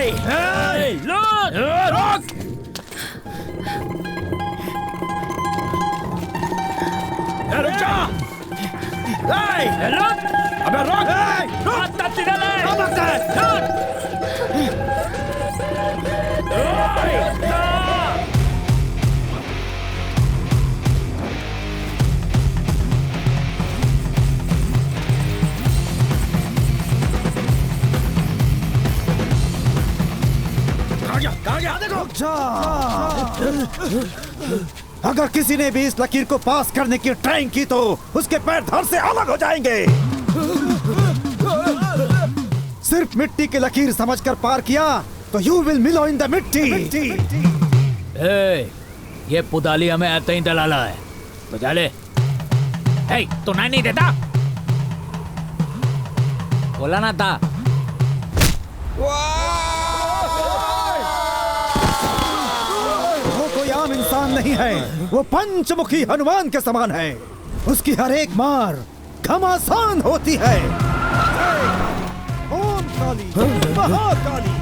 रोक! रुक जा! अबे रोक! अगर किसी ने भी इस लकीर को पास करने की ट्राई की तो उसके पैर धड़ से अलग हो जाएंगे। सिर्फ मिट्टी की लकीर समझकर पार किया तो यू विल मिलो इन द मिट्टी। ये पुदाली हमें ऐसे ही दलाला है। बजा ले। तू नहीं देता? बोला ना था। आम इंसान नहीं है, वो पंचमुखी हनुमान के समान है। उसकी हर एक मार घमासान होती है। ओम काली, महाकाली।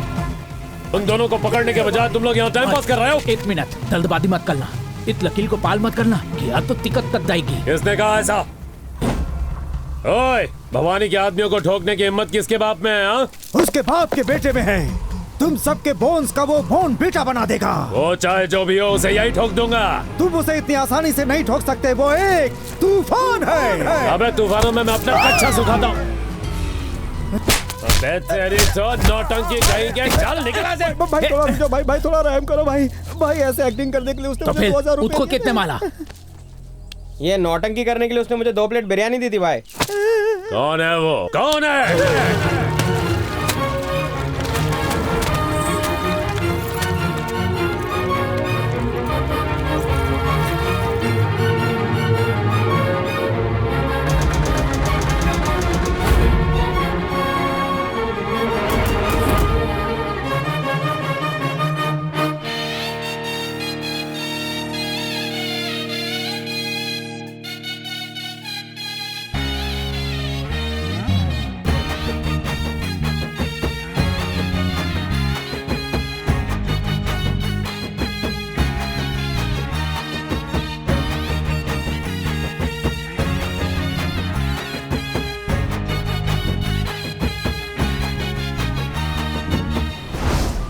उन दोनों को पकड़ने के बजाय तुम लोग यहाँ टाइम पास कर रहे हो। एक मिनट, जल्दबाजी मत करना। इस लकीर को पाल मत करना, किया तो तिकत तक जाएगी। किसने कहा ऐसा? ओए, भवानी के आदमियों को ठोकने की हिम्मत किसके बाप में है? हा? उसके बाप के बेटे में है। तुम सबके बोन्स का वो बोन बेटा बना देगा। वो चाहे जो भी हो, उसे यही ठोक दूंगा। तुम उसे इतनी आसानी से नहीं ठोक सकते, वो एक तूफान है। अबे तूफानों में मैं अपना कच्चा सुखाता हूँ। तेरी तो नौटंकी कहीं चल निकला से। भाई थोड़ा रुको, भाई थोड़ा रहम करो भाई। भाई ऐसे एक्टिंग करने के लिए उसने मुझे 2000 रुपए उसको कितने माला? ये नौटंकी करने के लिए उसने मुझे 2 प्लेट बिरयानी दी थी भाई। कौन है वो? कौन है?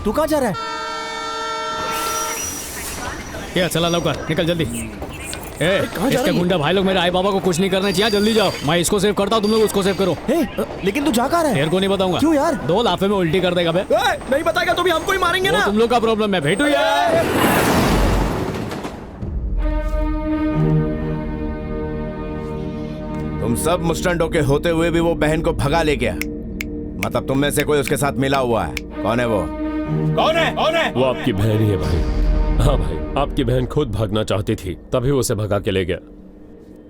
तू कहाँ जा रहा है? ये चला लौकर, निकल जल्दी। इसके गुंडा भाई लोग मेरे आई बाबा को कुछ नहीं करना चाहिए। जल्दी जाओ, मैं इसको सेव करता हूँ, तुम लोग उसको सेव करो। लेकिन तू जा कहाँ रहा है? तेरे को नहीं बताऊंगा। क्यों यार? 2 लाफे में उल्टी कर देगा बे। नहीं बताएगा तो भी हमको ही मारेंगे ना। तुम लोग का प्रॉब्लम है, भेटू यार। तुम सब मुस्टंडों के होते हुए भी वो बहन को भगा ले गया। मतलब तुम में से कोई उसके साथ मिला हुआ है। कौन है वो? कौन है? कौन है? वो आपकी बहन ही है भाई। हाँ भाई, आपकी बहन खुद भागना चाहती थी, तभी उसे भगा के ले गया।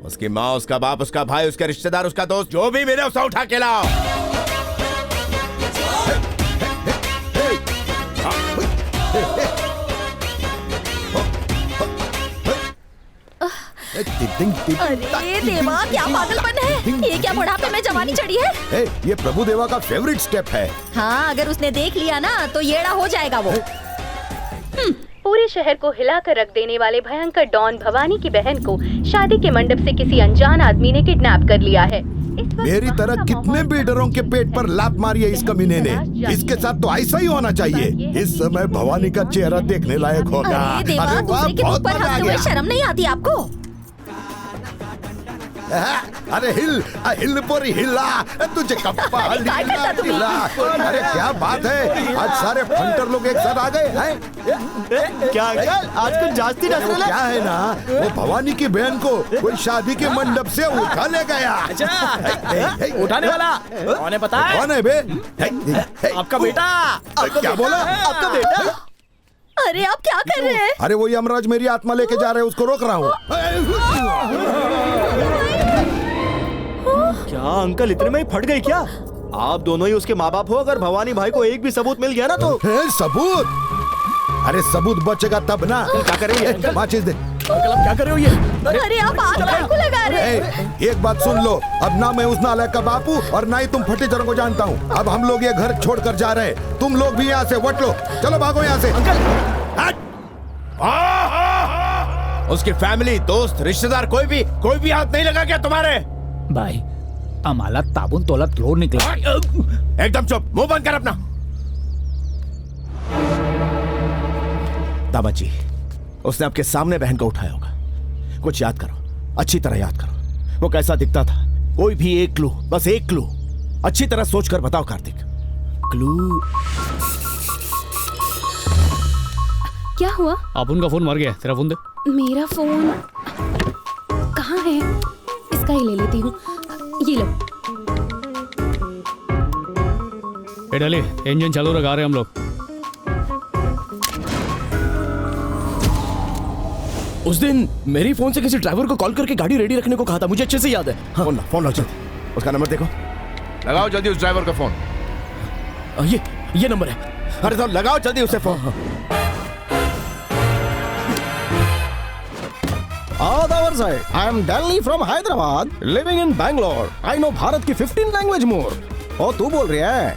उसकी माँ, उसका बाप, उसका भाई, उसके रिश्तेदार, उसका दोस्त, जो भी मिले उसे उठा के लाओ। अरे देवा, क्या पागलपन है। ये क्या बुढ़ापे में जवानी चढ़ी है। ये प्रभु देवा का फेवरेट स्टेप है। हाँ, अगर उसने देख लिया ना तो येड़ा हो जाएगा वो। पूरे शहर को हिलाकर रख देने वाले भयंकर डॉन भवानी की बहन को शादी के मंडप से किसी अनजान आदमी ने किडनैप कर लिया है। मेरी तरह कितने बिल्डरों के पेट पर लात मारी है इस कमीने ने। इसके साथ तो ऐसा ही होना चाहिए। इस समय भवानी का चेहरा देखने लायक होगा। अरे देवा, दूसरे के ऊपर हंसते हुए शर्म नहीं आती आपको? अरे हिल पोरी हिला, तुझे कप्पा हिला। अरे क्या बात है, आज सारे फंटर लोग एक साथ आ गए हैं। क्या आजकल जास्ती नजर क्या है ना, वो भवानी की बहन को कोई शादी के मंडप से उठा ले गया। अच्छा, उठाने वाला कौन है पता है? कौन है बे? आपका बेटा। क्या बोला? आपका बेटा। अरे आप क्या कर रहे हैं? अरे वो यमराज मेरी आत्मा लेके जा रहे हैं, उसको रोक रहा हूँ। क्या अंकल इतने में ही फट गई क्या? आप दोनों ही उसके माँ बाप हो। अगर भवानी भाई को एक भी सबूत मिल गया ना तो। सबूत? अरे सबूत बचेगा तब ना। क्या करेंगे? माचिस दे। अंकल आप क्या कर रहे हो ये? अरे आप आग काहे को लगा रहे हैं? ए, एक बात सुन लो, अब ना मैं उस नालायक का बापू और ना ही तुम फटीचरों को जानता हूँ। अब हम लोग ये घर छोड़कर जा रहे हैं, तुम लोग भी यहाँ से वट लो, चलो भागो यहाँ से। उसकी फैमिली, दोस्त, रिश्तेदार कोई भी हाथ नहीं लगा क्या तुम्हारे? भाई आम्हाला ताबून तोला लोड निकला. एकदम चुप, मुंह बंद कर अपना। दामाजी, उसने आपके सामने बहन को उठाया होगा। कुछ याद करो, अच्छी तरह याद करो। वो कैसा दिखता था? कोई भी एक क्लू, बस एक क्लू अच्छी तरह सोच कर बताओ कार्तिक। क्लू। क्या हुआ? आप उनका फोन मर गया, तेरा फोन दे। मेरा फोन कहाँ है? इसका ही ले लेती हूँ, ये लो। ए डाली, इंजन चालू रखा रहे हम लोग। उस दिन मेरी फोन से किसी ड्राइवर को कॉल करके गाड़ी रेडी रखने को कहा था, मुझे अच्छे से याद है। हाँ। फोन लगाओ जल्दी, उसका नंबर देखो। लगाओ जल्दी उस ड्राइवर का फोन। ये नंबर है। अरे तो लगाओ जल्दी उसे फोन। आदावर साहब, I am Delhi from Hyderabad, living in Bangalore. I know Bharat की 15 लैंग्वेज मोर। और तू बोल रही है?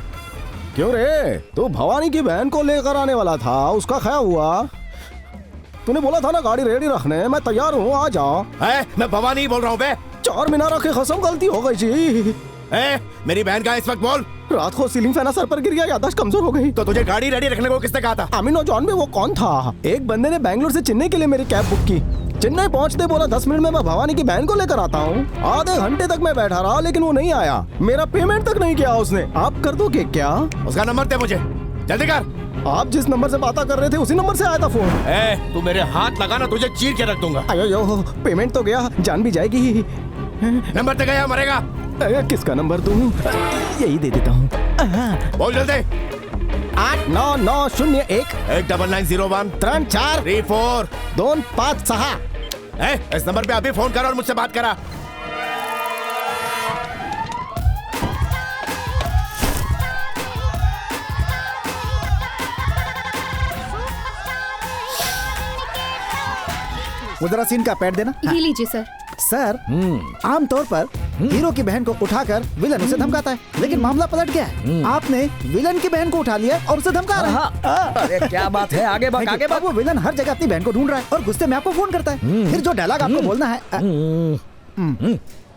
क्यों रे? तू भवानी की बहन को लेकर आने वाला था, उसका क्या हुआ? तूने बोला था ना गाड़ी रेडी रखने, मैं तैयार हूँ, आ जाओ। मैं भवानी ही बोल रहा हूँ बे। चार मीनार की कसम, गलती हो गई जी। मेरी बहन का इस वक्त बोल। रात को सीलिंग फैन सर पर गिर गया, याददाश्त कमजोर हो गई। तो तुझे गाड़ी रेडी रखने को किसने कहा था? अमीनो जॉन में वो कौन था? एक बंदे ने बैंगलोर से चेन्नई के लिए मेरी कैब बुक की। चेन्नई पहुंचते बोला 10 मिनट में मैं भवानी की बहन को लेकर आता हूँ। आधे घंटे तक मैं बैठा रहा, लेकिन वो नहीं आया। मेरा पेमेंट तक नहीं किया उसने। आप कर दोगे क्या? उसका नंबर दे मुझे, जल्दी कर। आप जिस नंबर से बात कर रहे थे उसी नंबर से आया था फोन। तू मेरे हाथ लगाना, तुझे चीर के रख दूंगा। अयो, पेमेंट तो गया, जान भी जाएगी। नंबर दे गया, मरेगा। किसका नंबर दूं? यही दे देता हूँ। बोल जल्दी। 89901 19901 34 34 256। इस नंबर पे अभी फोन करो और मुझसे बात करा। वो जरा सीन का पैड देना। ये लीजिए सर। सर, आमतौर पर हीरो की बहन को उठाकर विलन उसे धमकाता है, लेकिन मामला पलट गया है। आपने विलन की बहन को उठा लिया और उसे धमका रहा है। अरे क्या बात है, आगे बढ़, आगे बढ़। वो विलन हर जगह अपनी बहन को ढूंढ रहा है और गुस्से में आपको फोन करता है। फिर जो डायलॉग आपको बोलना है।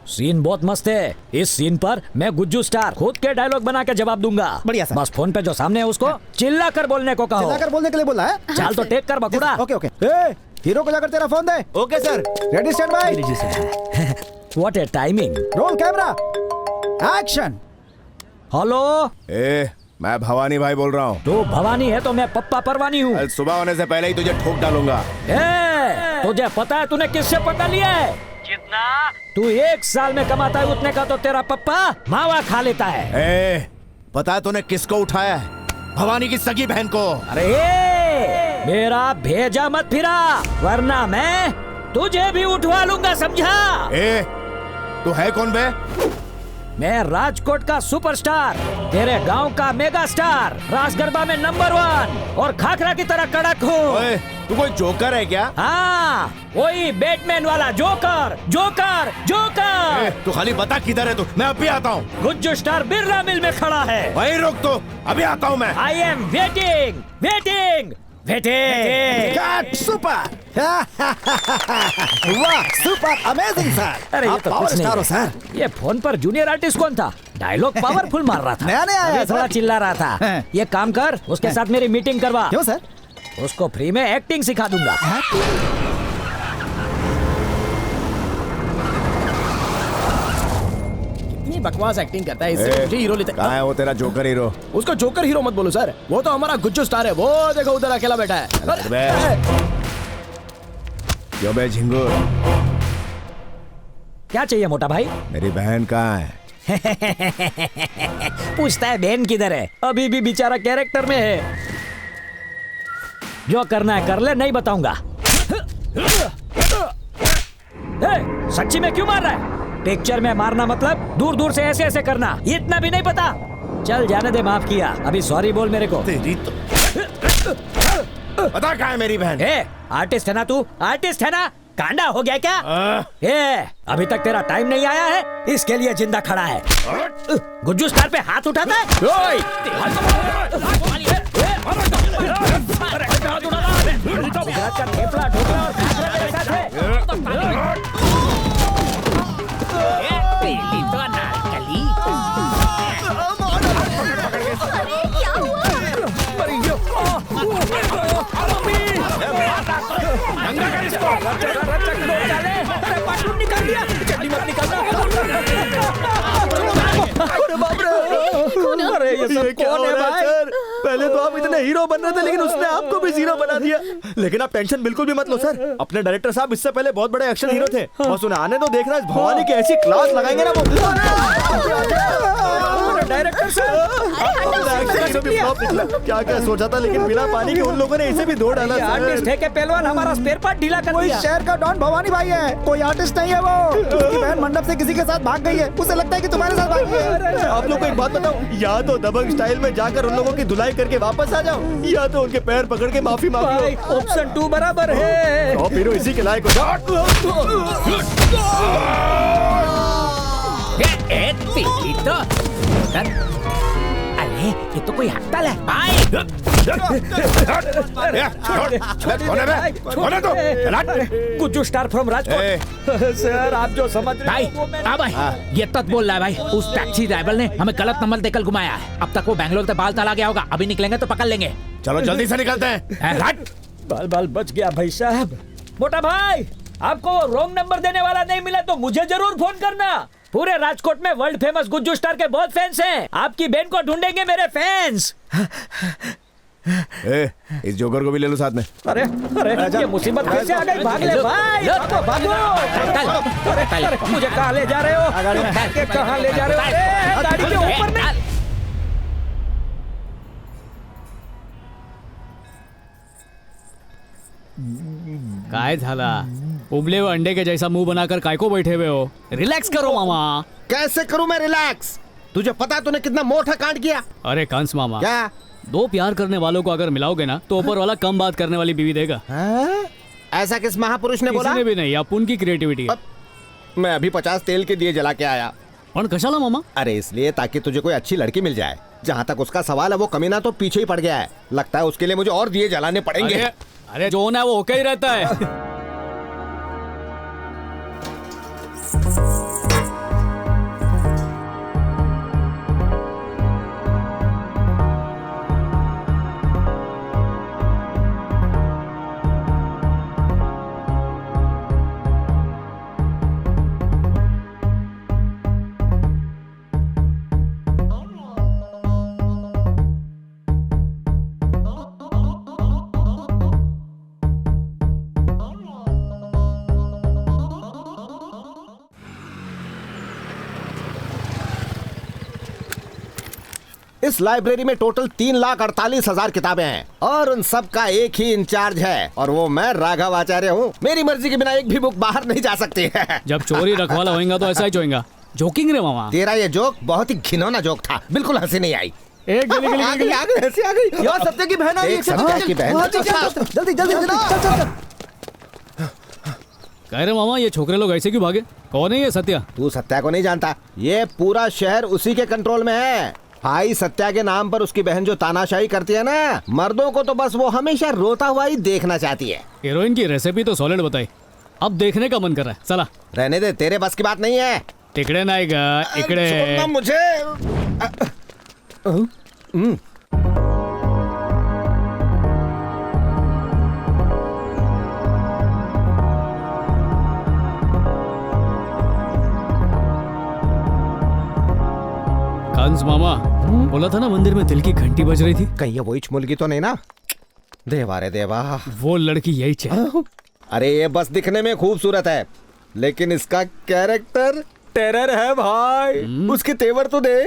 सीन बहुत मस्त है। इस सीन पर मैं गुज्जू स्टार खुद के डायलॉग बना के जवाब दूंगा। बढ़िया सर। बस फोन पे जो सामने है उसको चिल्ला कर बोलने को कहो। चिल्लाकर बोलने के लिए बोला है। चाल तो टेक कर बकुड़ा। Okay okay. हीरो को जाकर तेरा phone they. Okay sir. Ready, stand by. What a timing. Roll camera, action. Hello, मैं भवानी भाई बोल रहा हूँ। तू भवानी है तो मैं पप्पा परवानी हूँ। कल सुबह होने से पहले ही तुझे ठोक डालूंगा। तुझे पता है तूने किससे पता लिया है? जितना तू 1 साल में कमाता है उतने का तो तेरा पप्पा मावा खा लेता है। पता है तूने किसको उठाया है? भवानी की सगी बहन को। अरे मेरा भेजा मत फिरा, वरना मैं तुझे भी उठवा लूंगा, समझा? तू है कौन बे? मैं राजकोट का सुपरस्टार, तेरे गांव का मेगा स्टार, रास गरबा में नंबर 1 और खाखरा की तरह कड़क हूँ। तू कोई जोकर है क्या? हाँ, वही बैटमैन वाला जोकर। Joker joker. तू खाली बता किधर है तू, मैं अभी आता हूँ। गुज्जू स्टार बिरला मिल में खड़ा है। वहीं रोक तो, अभी आता हूँ मैं। I am waiting waiting waiting. Super. वाह, सुपर अमेजिंग सर। अरे ये आप तो पावर कुछ नहीं स्टार हो है। सर। ये फोन पर जूनियर आर्टिस्ट कौन था? डायलॉग पावरफुल मार रहा था। नया नया आया अभी थोड़ा सर। चिल्ला रहा था। ये काम कर, उसके साथ मेरी मीटिंग करवा। क्यों सर? उसको फ्री में एक्टिंग सिखा दूंगा। इतनी बकवास एक्टिंग करता है, इससे मुझे हीरो लेते। कहाँ है वो तेरा जोकर हीरो? उसको जोकर हीरो मत बोलो सर, वो तो हमारा गुज्जू स्टार है। वो देखो उधर अकेला बैठा है। जो बे झिंगुर, क्या चाहिए मोटा भाई? मेरी बहन कहाँ है? पूछता है बहन किधर है? अभी भी बेचारा कैरेक्टर में है। जो करना है कर ले, नहीं बताऊंगा। सच्ची में क्यों मार रहा है? पिक्चर में मारना मतलब दूर दूर से ऐसे ऐसे करना, इतना भी नहीं पता? चल जाने दे, माफ किया। अभी सॉरी बोल मेरे को। तेरी तो पता कहाँ है मेरी बहन? आर्टिस्ट है ना तू? आर्टिस्ट है ना? कांडा हो गया क्या? ए, अभी तक तेरा टाइम नहीं आया है, इसके लिए जिंदा खड़ा है। गुज्जू स्टार पे हाथ उठाता है। गुजरात का थेपला, ढोकला और खाखरा मेरे साथ है। अरे क्या हुआ? अरे ये सब कौन है भाई? पहले तो आप इतने हीरो बन रहे थे, लेकिन उसने आपको भी जीरो बना दिया। लेकिन आप टेंशन बिल्कुल भी मत लो सर, अपने डायरेक्टर साहब इससे पहले बहुत बड़े एक्शन हीरो थे। बस उन्हें आने तो देखना, इस भवानी की ऐसी क्लास लगाएंगे ना वो। डायरेक्टर साहब क्या क्या सोचा था, लेकिन बिना पानी के उन लोगों ने इसे भी धो डाला। आर्टिस्ट है के पहलवान हमारा स्पेयर पार्ट ढीला कर दिया। शहर का डॉन भवानी भाई है, कोई आर्टिस्ट नहीं है वो। उसकी बहन मंडप से किसी के साथ भाग गई है, उसे लगता है कि तुम्हारे साथ भाग गई है। आप लोग को एक बात बताओ, या तो दबंग स्टाइल में जाकर उन लोगों की धुलाई करके वापस आ जाओ, या तो उनके पैर पकड़ के माफी मांगो। ऑप्शन 2 बराबर है। तो फिर इसी के लायक हो जाओ। अरे ये तो कोई हड़ताल है भाई। Gujju star from Rajkot. Sir आप जो समझ रहे हो भाई, ये तक बोल रहा है भाई, उस टैक्सी ड्राइवर ने हमें गलत नंबर देकर घुमाया है। अब तक वो बैंगलोर से बाल तला गया होगा, अभी निकलेंगे तो पकड़ लेंगे। चलो जल्दी से निकलते हैं। बाल बाल बच गया भाई साहब। मोटा भाई, आपको वो रॉन्ग नंबर देने वाला नहीं मिला तो मुझे जरूर फोन करना। पूरे राजकोट में वर्ल्ड फेमस गुज्जू स्टार के बहुत फैंस हैं। आपकी बहन को ढूंढेंगे मेरे फैंस। इस जोकर को भी ले लो साथ में। अरे अरे ये मुसीबत कैसे आ गई? भाग ले भाई, भागो भागो। अरे मुझे कहाँ ले जा रहे हो? कहाँ ले जा रहे हो? अरे गाड़ी के ऊपर में। काय झाला? उबले हुए अंडे के जैसा मुंह बनाकर काय को बैठे हुए हो? रिलैक्स करो मामा। कैसे करूं मैं रिलैक्स? तुझे पता है तूने कितना मोटा कांड किया? अरे कंस मामा, क्या? दो प्यार करने वालों को अगर मिलाओगे ना तो ऊपर वाला कम बात करने वाली बीवी देगा। ऐसा किस महापुरुष ने बोला? किसी ने भी नहीं, अपन की क्रिएटिविटी है। मैं अभी 50 तेल के दिए जला के आया। पण कशाला मामा? अरे इसलिए ताकि तुझे कोई अच्छी लड़की मिल जाए। जहाँ तक उसका सवाल है, वो कमीना तो पीछे ही पड़ गया है। लगता है उसके लिए मुझे और दिए जलाने पड़ेंगे। अरे जो है वो होके ही रहता है। इस लाइब्रेरी में टोटल 3,48,000 किताबें हैं और उन सब का एक ही इंचार्ज है, और वो मैं राघव आचार्य हूँ। मेरी मर्जी के बिना एक भी बुक बाहर नहीं जा सकती है। जब चोरी रखवाला होएगा तो ऐसा ही होएगा। जोकिंग रे मामा। तेरा ये जोक बहुत ही घिनौना जोक था, बिल्कुल हंसी नहीं आई। एक गली गली गली हंसी आ गई। यार सत्य की बहन आ रही है। सत्या की बहन। जल्दी जल्दी चल। कह रहे मामा, ये छोकरे लोग ऐसे क्यों भागे? कौन है ये सत्या? तू सत्या को नहीं जानता, ये पूरा शहर उसी के कंट्रोल में है। भाई सत्या के नाम पर उसकी बहन जो तानाशाही करती है ना, मर्दों को तो बस वो हमेशा रोता हुआ ही देखना चाहती है। हीरोइन की रेसिपी तो सॉलिड बताई, अब देखने का मन कर रहा है। चला रहने दे, तेरे बस की बात नहीं है। तिकड़े नहीं गा इकड़े। छोड़ना मुझे। कंस मामा, बोला था ना मंदिर में दिल की घंटी बज रही थी। कहीं ये वही मुर्गी तो नहीं ना? देवा रे देवा, वो लड़की यही चाहिए। अरे ये बस दिखने में खूबसूरत है, लेकिन इसका कैरेक्टर टेरर है भाई। उसके तेवर तो दे।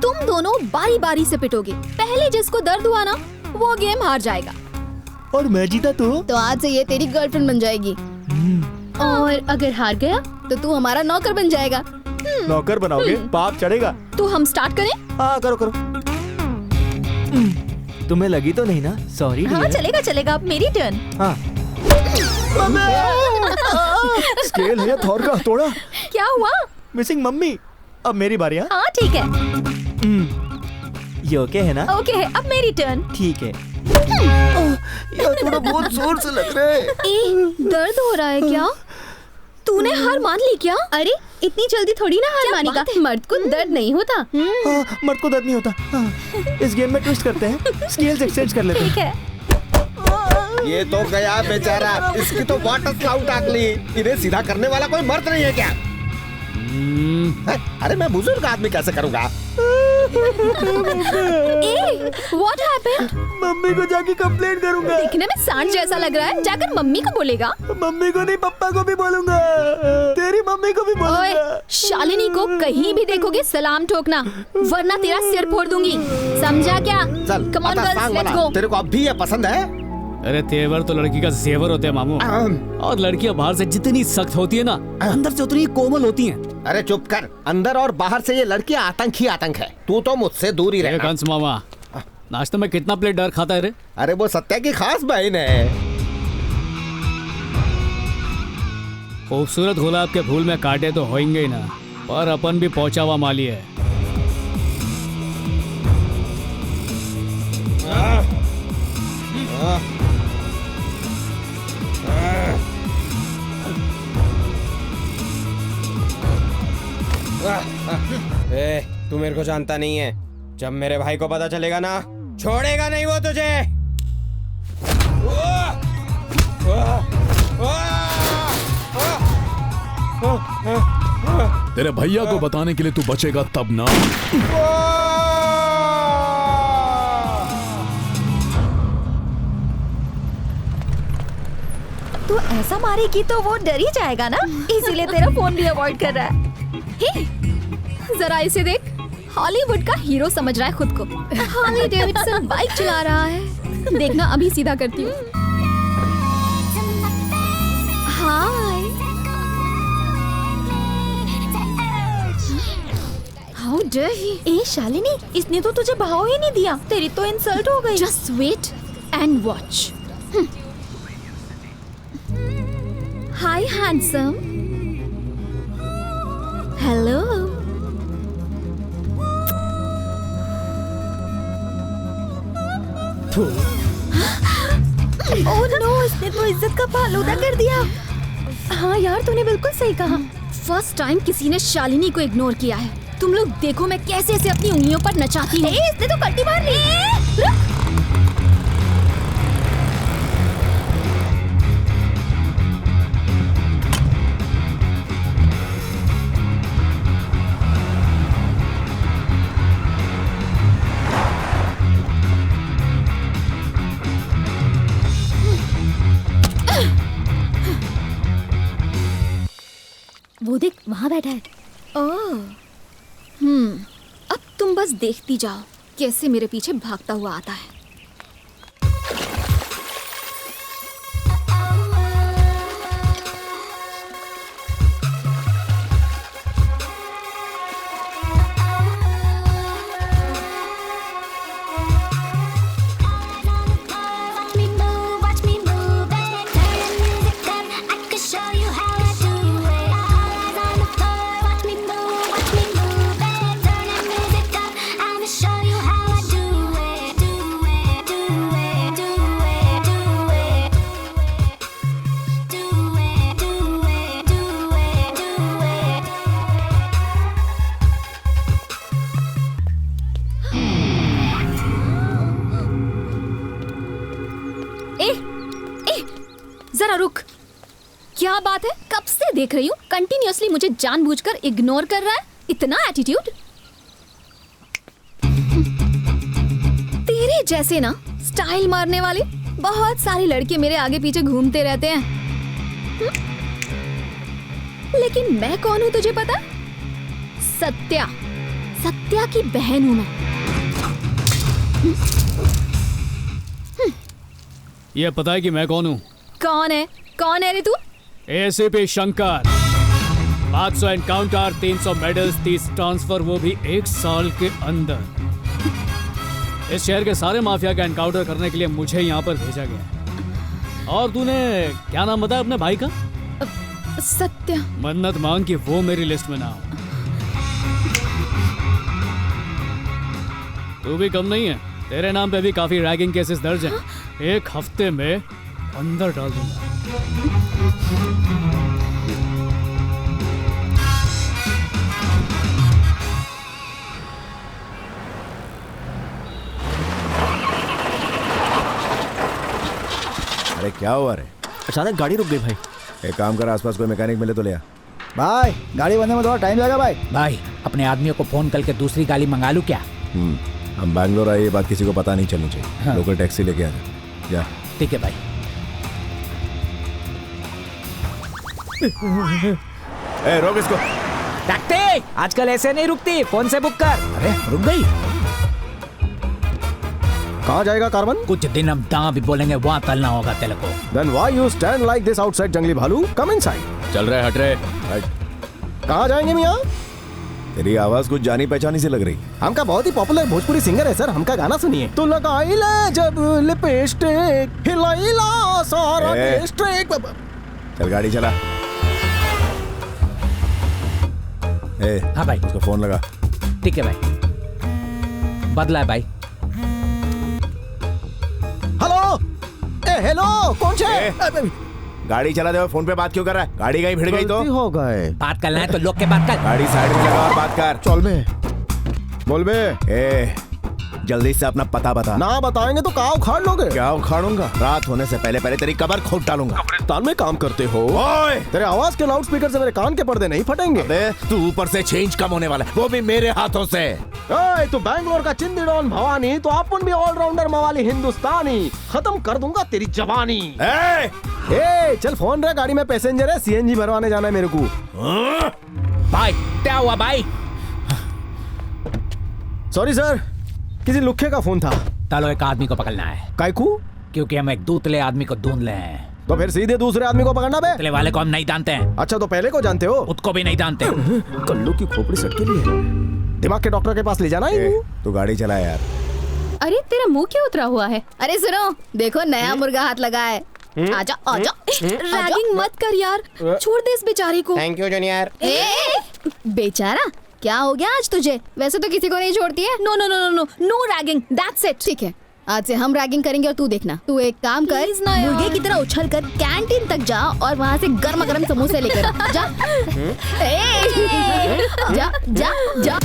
तुम दोनों बारी बारी से पिटोगे, पहले जिसको दर्द हुआ ना वो गेम हार जाएगा। और मैं जीता तो आज से ये तेरी गर्लफ्रेंड बन जाएगी। और अगर हार गया तो तू हमारा नौकर बन जाएगा। नौकर बनाओगे? पाप चढ़ेगा। तो हम स्टार्ट करें? हाँ करो करो। तुम्हें लगी तो नहीं ना? सॉरी। हाँ चलेगा चलेगा, अब मेरी टर्न। हाँ स्केल है या थॉर का हथौड़ा? क्या हुआ? Missing mummy. अब मेरी बारी। हाँ ठीक है। ये ओके है ना? ओके है, अब मेरी टर्न। ठीक है। यार थोड़ा बहुत जोर से लग रहा है। दर्द हो रहा है क्या? तूने हार मान ली क्या? अरे इतनी जल्दी थोड़ी ना हार मानेगा। मर्द को दर्द नहीं होता। मर्द को दर्द नहीं होता। इस गेम में ट्विस्ट करते हैं, स्केल्स एक्सचेंज कर लेते हैं। ठीक है। ये तो गया बेचारा, इसकी तो वाटर स्लाउट आगली। इन्हें सीधा करने वाला कोई मर्द नहीं है क्या? अरे मैं बुजुर्ग आदमी कैसे करूँगा? What happened? मम्मी को जाके कंप्लेंट करूंगा। दिखने में सांड जैसा लग रहा है, जाकर मम्मी को बोलेगा। मम्मी को नहीं, पप्पा को भी बोलूंगा। तेरी मम्मी को भी बोलूंगा। ओए, शालिनी को कहीं भी देखोगे सलाम ठोकना, वरना तेरा सिर फोड़ दूंगी। समझा क्या? चल, Come on आता girls, सांग let's वाला। go. तेरे को अब भी ये पसंद है? अरे तेवर तो लड़की का जेवर होते हैं मामू। और लड़कियां बाहर से जितनी सख्त होती है ना, अंदर से उतनी कोमल होती हैं। अरे चुप कर, अंदर और बाहर से ये लड़की आतंक ही आतंक है। तू तो मुझसे दूर ही रहना। कंस मामा, नाश्ते में कितना प्लेट डर खाता है रे? अरे वो सत्या की खास बहन है। खूबसूरत गुलाब के फूल में कांटे तो होंगे ही ना, पर अपन भी पहुंचा हुआ माली है। तू मेरे को जानता नहीं है। जब मेरे भाई को पता चलेगा ना, छोड़ेगा नहीं वो तुझे। तेरे भैया को बताने के लिए तू बचेगा तब ना। तू ऐसा मारेगी तो वो डर ही जाएगा ना, इसीलिए तेरा फोन भी अवॉइड कर रहा है। हे, जरा इसे देख, हॉलीवुड का हीरो समझ रहा है खुद को। हार्ले डेविडसन बाइक चला रहा है। देखना अभी सीधा करती हूँ। हाय, हाउ डेयर ही। ए शालिनी, इसने तो तुझे भाव ही नहीं दिया, तेरी तो इंसल्ट हो गई। Just wait and watch. Hi handsome. Hello. Oh no, इसने तो इज्जत का फालूदा कर दिया। हाँ यार, तूने बिल्कुल सही कहा। फर्स्ट टाइम किसी ने शालिनी को इग्नोर किया है। तुम लोग देखो मैं कैसे इसे अपनी उंगलियों पर नचाती हूँ। इसने तो कल्टी मार ली। वो देख, वहाँ बैठा है। ओह, अब तुम बस देखती जाओ कैसे मेरे पीछे भागता हुआ आता है। जरा रुक, क्या बात है? कब से देख रही हूँ, कंटिन्यूअसली मुझे जानबूझकर इग्नोर कर रहा है। इतना एटीट्यूड। तेरे जैसे ना स्टाइल मारने वाले बहुत सारे लड़के मेरे आगे पीछे घूमते रहते हैं। लेकिन मैं कौन हूँ तुझे पता? सत्या, सत्या की बहन हूँ मैं। ये पता है कि मैं कौन हूँ? कौन है? कौन है रे तू? ACP Shankar. 500 encounter, 300 medals, 30 transfer, वो भी 1 साल के अंदर। इस शहर के सारे माफिया का एनकाउंटर करने के लिए मुझे यहाँ पर भेजा गया। और तूने क्या नाम बताया अपने भाई का? सत्य। मन्नत मांग कि वो मेरी लिस्ट में ना हो। तू भी कम नहीं है, तेरे नाम पे भी काफी रैगिंग केसेस दर्ज हैं। एक हफ्ते में अंदर डाल दूंगा। अरे क्या हुआ रे? अचानक गाड़ी रुक गई भाई। एक काम कर, आसपास कोई मैकेनिक मिले तो ले आ। भाई गाड़ी बनने में थोड़ा टाइम लगेगा भाई। भाई अपने आदमियों को फोन करके दूसरी गाड़ी मंगा लूं क्या? हम बैंगलोर आए, ये बात किसी को पता नहीं चलनी चाहिए। हाँ। लोकल टैक्सी लेके आ जा। ठीक है भाई। ए, रोक इसको। टैक्सी आजकल ऐसे नहीं रुकती, फोन से बुक कर। अरे रुक गई। कहाँ जाएगा कार्बन? कुछ दिन हम जहाँ भी बोलेंगे वहाँ तलना होगा तेरे को। Then why you stand like this outside जंगली भालू? Come inside. चल रहे हट रहे। कहाँ जाएंगे मियाँ? तेरी आवाज कुछ जानी पहचानी से लग रही। हमका बहुत ही पॉपुलर भोजपुरी सिंगर है सर, हमका गाना सुनिए। तो लगाई ले जब लिपस्टिक, हिलाइला सारा डिस्ट्रिक्ट। चल गाड़ी चला। हाँ भाई। उसको फोन लगा। ठीक है भाई। बदला है भाई। हेलो हेलो, कौन छे? गाड़ी चला दे और फोन पे बात क्यों कर रहा है? गाड़ी कहीं भिड़ गई तो हो गए। बात करना है तो लोग के बात कर। गाड़ी साइड में लगा और बात कर। चल बे, बोल बे। जल्दी से अपना पता बता। ना बताएंगे तो क्या उखाड़ लोगे? क्या उखाड़ूंगा? रात होने से पहले पहले तेरी कब्र खोद डालूंगा। कब्रिस्तान में काम करते हो? ओए! तेरे आवाज के लाउड स्पीकर से मेरे कान के पर्दे नहीं फटेंगे। तू ऊपर से चेंज कम होने वाला है, वो भी मेरे हाथों से। तो बैंगलोर का चिंदी डॉन भवानी, तो अपन भी ऑलराउंडर मवाली हिंदुस्तानी। खत्म कर दूंगा तेरी जवानी। चल फोन रख, गाड़ी में पैसेंजर है, सीएनजी भरवाने जाना है मेरे को। भाई क्या हुआ भाई? सॉरी सर, किसी लुखे का फोन था। चलो एक आदमी को पकड़ना है। कायकू? क्योंकि हम एक दूतले आदमी को ढूंढ ले हैं। तो फिर सीधे दूसरे आदमी को पकड़ना बे। दूतले वाले को हम नहीं जानते हैं। अच्छा तो पहले को जानते हो? उसको भी नहीं जानते। कल्लू की खोपड़ी सटके लिए दिमाग के डॉक्टर के पास ले जाना ही। तू गाड़ी चला यार। अरे तेरा मुंह क्यों उतरा हुआ है? अरे सुनो, देखो नया मुर्गा हाथ लगा है। आजा आजा। रैगिंग मत कर यार, छोड़ दे इस बेचारी को। Thank you junior. बेचारा क्या हो गया आज तुझे? वैसे तो किसी को नहीं छोड़ती है। No no no no no no ragging, that's it. ठीक है, आज से हम रैगिंग करेंगे और तू देखना। तू एक काम कर, मुर्गे की तरह उछल कर कैंटीन तक जा और वहाँ से गर्मा गर्म समोसे लेकर जा। जा जा जा।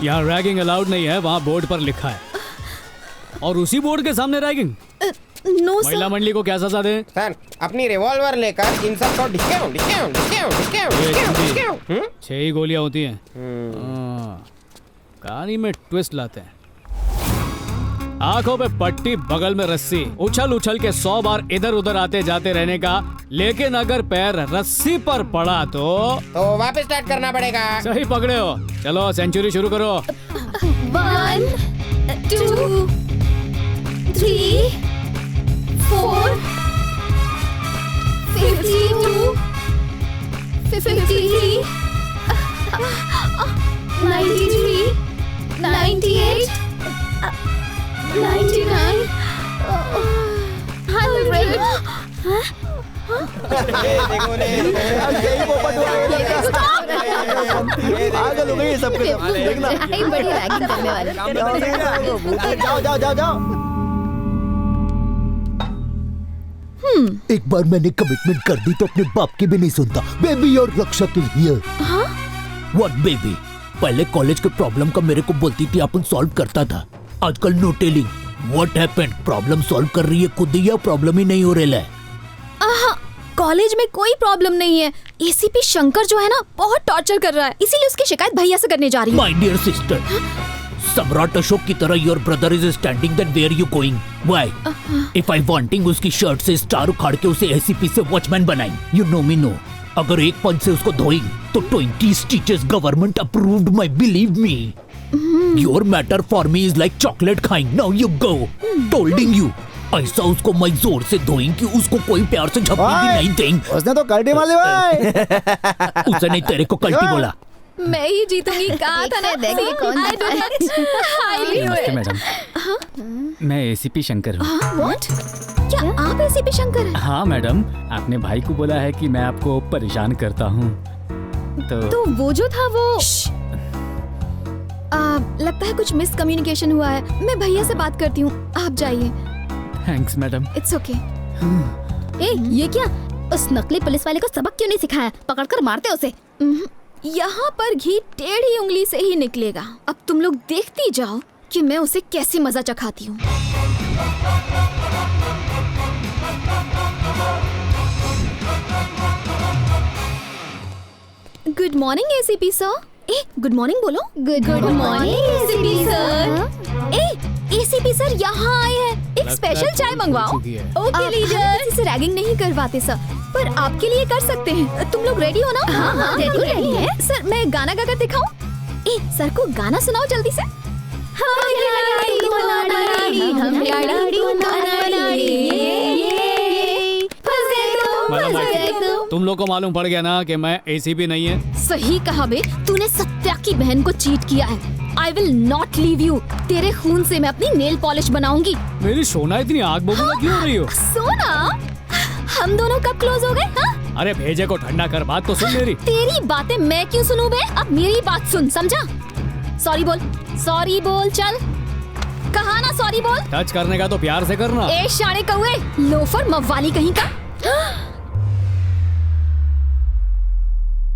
यहाँ रैगिंग अलाउड नहीं है, वहाँ बोर्ड पर लिखा है। और उसी बोर्ड के सामने रैगिंग। नो महिला मंडली को क्या सजा दें? सर अपनी रिवॉल्वर लेकर इन सब को ढिक्याऊं। 6 ही गोलियां होती हैं। कहानी में ट्विस्ट लाते हैं। आंखों पे पट्टी, बगल में रस्सी, उछल उछल के 100 बार इधर उधर आते जाते रहने का। लेकिन अगर पैर रस्सी पर पड़ा तो वापस स्टार्ट करना पड़ेगा। सही पकड़े हो। चलो सेंचुरी शुरू करो। 1 2 3 4 52 53 93 98 99 आगे लोग ये सब देखना। बड़ी रैगिंग करने वाले। जाओ जाओ जाओ जाओ। एक बार मैंने कमिटमेंट कर दी तो अपने बाप की भी नहीं सुनता। बेबी और रक्षक इज हियर। What baby? पहले कॉलेज के प्रॉब्लम का मेरे को बोलती थी, अपन सॉल्व करता था। आजकल no telling. What happened? Problem solve कर रही है खुद ही या प्रॉब्लम ही नहीं हो रहा है? कॉलेज में कोई प्रॉब्लम नहीं है। एसीपी शंकर जो है ना, बहुत टॉर्चर कर रहा है, इसीलिए उसकी शिकायत भैया से करने जा रही है। माय डियर सिस्टर, सम्राट अशोक की तरह your brother is standing, then where you going? Why? If I wanting उसकी शर्ट से स्टार उखाड़ के उसे एसीपी से वॉचमैन बनाई, यू नो मी नो। अगर एक पंच से उसको धोइंग तो 20 stitches government approved, my believe me. Your matter for me is like chocolate खाइंग, now you go, tolding you. ऐसा उसको मैं जोर से धोइंग कि उसको कोई प्यार से झपकी भी नहीं देंगे। उसने तो कल्टी मार ली भाई। उसने नहीं, तेरे को कल्टी बोला। मैं ही जीतूंगी, कहा था ना। देखो कौन I do not- नमस्ते मैडम, मैं एसीपी शंकर हूँ। What? क्या आप एसीपी शंकर हैं? हाँ मैडम, आपने भाई को बोला है कि मैं आपको परेशान करता हूँ, तो वो जो था वो लगता है कुछ मिसकम्युनिकेशन हुआ है। मैं भैया से बात करती हूँ, आप जाइए। Thanks madam. It's okay. ये क्या? उस नकली पुलिस वाले को सबक क्यों नहीं सिखाया? पकड़कर मारते उसे। यहाँ पर घी टेढ़ी उंगली से ही निकलेगा। अब तुम लोग देखती जाओ कि मैं उसे कैसे मजा चखाती हूँ। Good morning ACP sir. Good morning बोलो। Good morning ACP sir. ACP sir यहाँ आए हैं, एक स्पेशल चाय मंगवाओ। Okay leader. किसी से रैगिंग नहीं करवाते सर, पर आपके लिए कर सकते हैं। तुम लोग रेडी हो ना? हाँ, रेडी है। सर मैं गाना गाकर दिखाऊं? सर को गाना सुनाओ जल्दी से। तुम लोग को मालूम पड़ गया ना कि मैं एसीपी नहीं है। सही कहा बे, तूने सत्या की बहन को चीट किया है। I will not leave you. तेरे खून से मैं अपनी नेल पॉलिश बनाऊंगी। मेरी सोना इतनी आग बबूला क्यों हो रही हो? सोना? हम दोनों कब क्लोज हो गए? हाँ? अरे भेजे को ठंडा कर, बात तो सुन मेरी। तेरी बातें मैं क्यों सुनूं बे? अब मेरी बात सुन, समझा? सॉरी बोल, सॉरी बोल, चल। कहा ना सॉरी बोल। टच करने का तो प्यार से करना। ए शाणे कौए, लोफर मव्वाली कहीं का।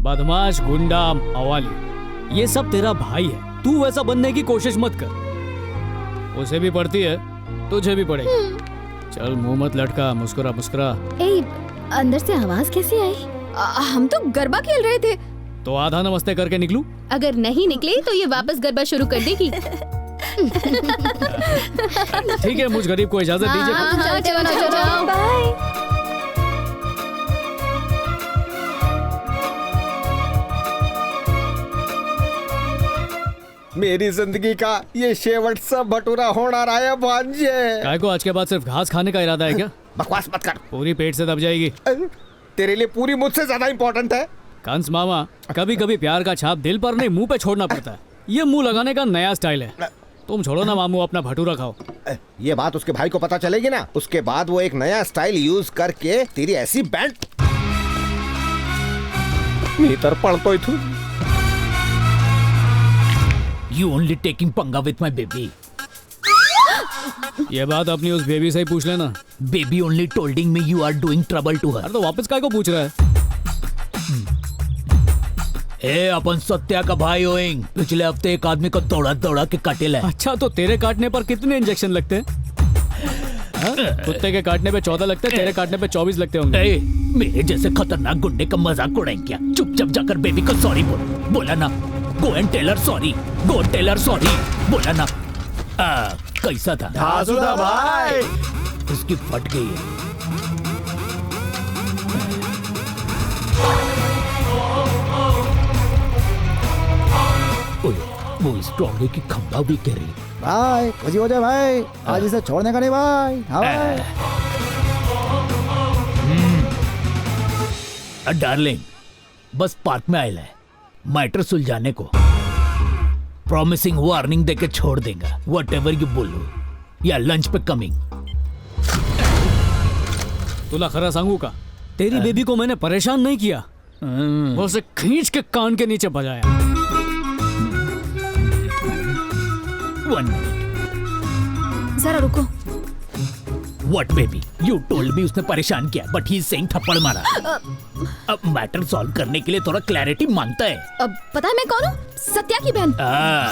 बदमाश, गुंडा, मवाली, ये सब तेरा भाई है। तू वैसा बनने की कोशिश मत कर। उसे भी पड़ती है, तुझे भी पड़ेगी। चल मुंह मत लटका, मुस्कुरा मुस्कुरा। अंदर से आवाज कैसी आई? हम तो गरबा खेल रहे थे। तो आधा नमस्ते करके निकलूं? अगर नहीं निकले तो ये वापस गरबा शुरू कर देगी। ठीक है, मुझ गरीब को इजाजत दीजिए। चलो बाय। मेरी जिंदगी का ये शेवट सा भटूरा होना रहा है भांजे। काय को आज के बाद सिर्फ घास खाने का इरादा है क्या? बकवास मत कर। पूरी पेट से दब जाएगी। तेरे लिए पूरी मुझसे ज्यादा इम्पोर्टेंट है। कंस मामा, कभी कभी प्यार का छाप दिल पर नहीं मुंह पे छोड़ना पड़ता है। ये मुंह लगाने का नया स्टाइल है। तुम छोड़ो ना मामू, अपना भटूरा खाओ। ये बात उसके भाई को पता चलेगी ना, उसके बाद वो एक नया स्टाइल यूज करके तेरी ऐसी बैंड भीतर पड़तो ही थू। You only taking पंगा with my baby. ये बात अपनी उस बेबी से ही पूछ लेना। Baby only tolding me you are doing trouble to her. अरे तो वापस काय को पूछ रहा है? ए अपन सत्या का भाई होएंग। पिछले हफ्ते एक आदमी को दौड़ा दौड़ा के काटेला है। अच्छा, तो तेरे काटने पर कितने इंजेक्शन लगते हैं? कुत्ते के काटने पे 14 लगते हैं, तेरे काटने पे 24 लगते होंगे। मेरे जैसे खतरनाक गुंडे का मजाक उड़ाएं क्या? चुपचाप जाकर बेबी को सॉरी बोल। बोला ना, go and tell her sorry, go tell her sorry. बोला ना। कैसा था? धासुदा भाई, इसकी फट गई है। वो स्ट्रॉन्ग है कि खंबा भी कह रही। भाई खुशी हो जाए भाई, आज इसे छोड़ने का नहीं भाई। हाँ भाई। डार्लिंग, बस पार्क में आयल है मैटर सुलझाने को। प्रॉमिसिंग वार्निंग देके छोड़ देगा, वट एवर यू बोलो, या लंच पे कमिंग। तुला खरा सांगू का, तेरी बेबी को मैंने परेशान नहीं किया, वो उसे खींच के कान के नीचे बजाया। 1 minute। जरा रुको। What baby? You told me उसने परेशान किया, but he is saying थप्पड़ मारा। अब मैटर सॉल्व करने के लिए थोड़ा क्लैरिटी मांगता है। अब पता है मैं कौन हूँ? सत्या की बहन।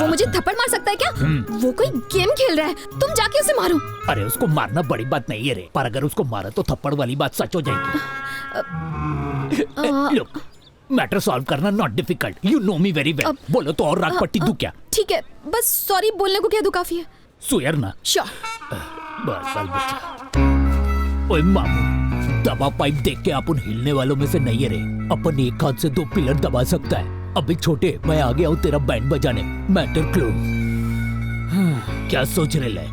वो मुझे थप्पड़ मार सकता है क्या? वो कोई गेम खेल रहा है, तुम जाके उसे मारो। अरे उसको मारना बड़ी बात नहीं है रे, पर अगर उसको मारा तो थप्पड़ वाली बात सच हो जाएगी। Look, मैटर सॉल्व करना not difficult, you know me very well. बोलो तो और राग पट्टी दूं क्या? ठीक है, बस सॉरी बोलने को कह दूं काफी है। सुयर ना श्योर। बस बाल बच्चा। ओए मामू, दबा पाइप देख के अपन हिलने वालों में से नहीं रहे। अपन एक हाथ से 2 पिलर दबा सकता है। अभी छोटे, मैं आ गया हूँ तेरा बैंड बजाने। Matter close. क्या सोच रहे ले?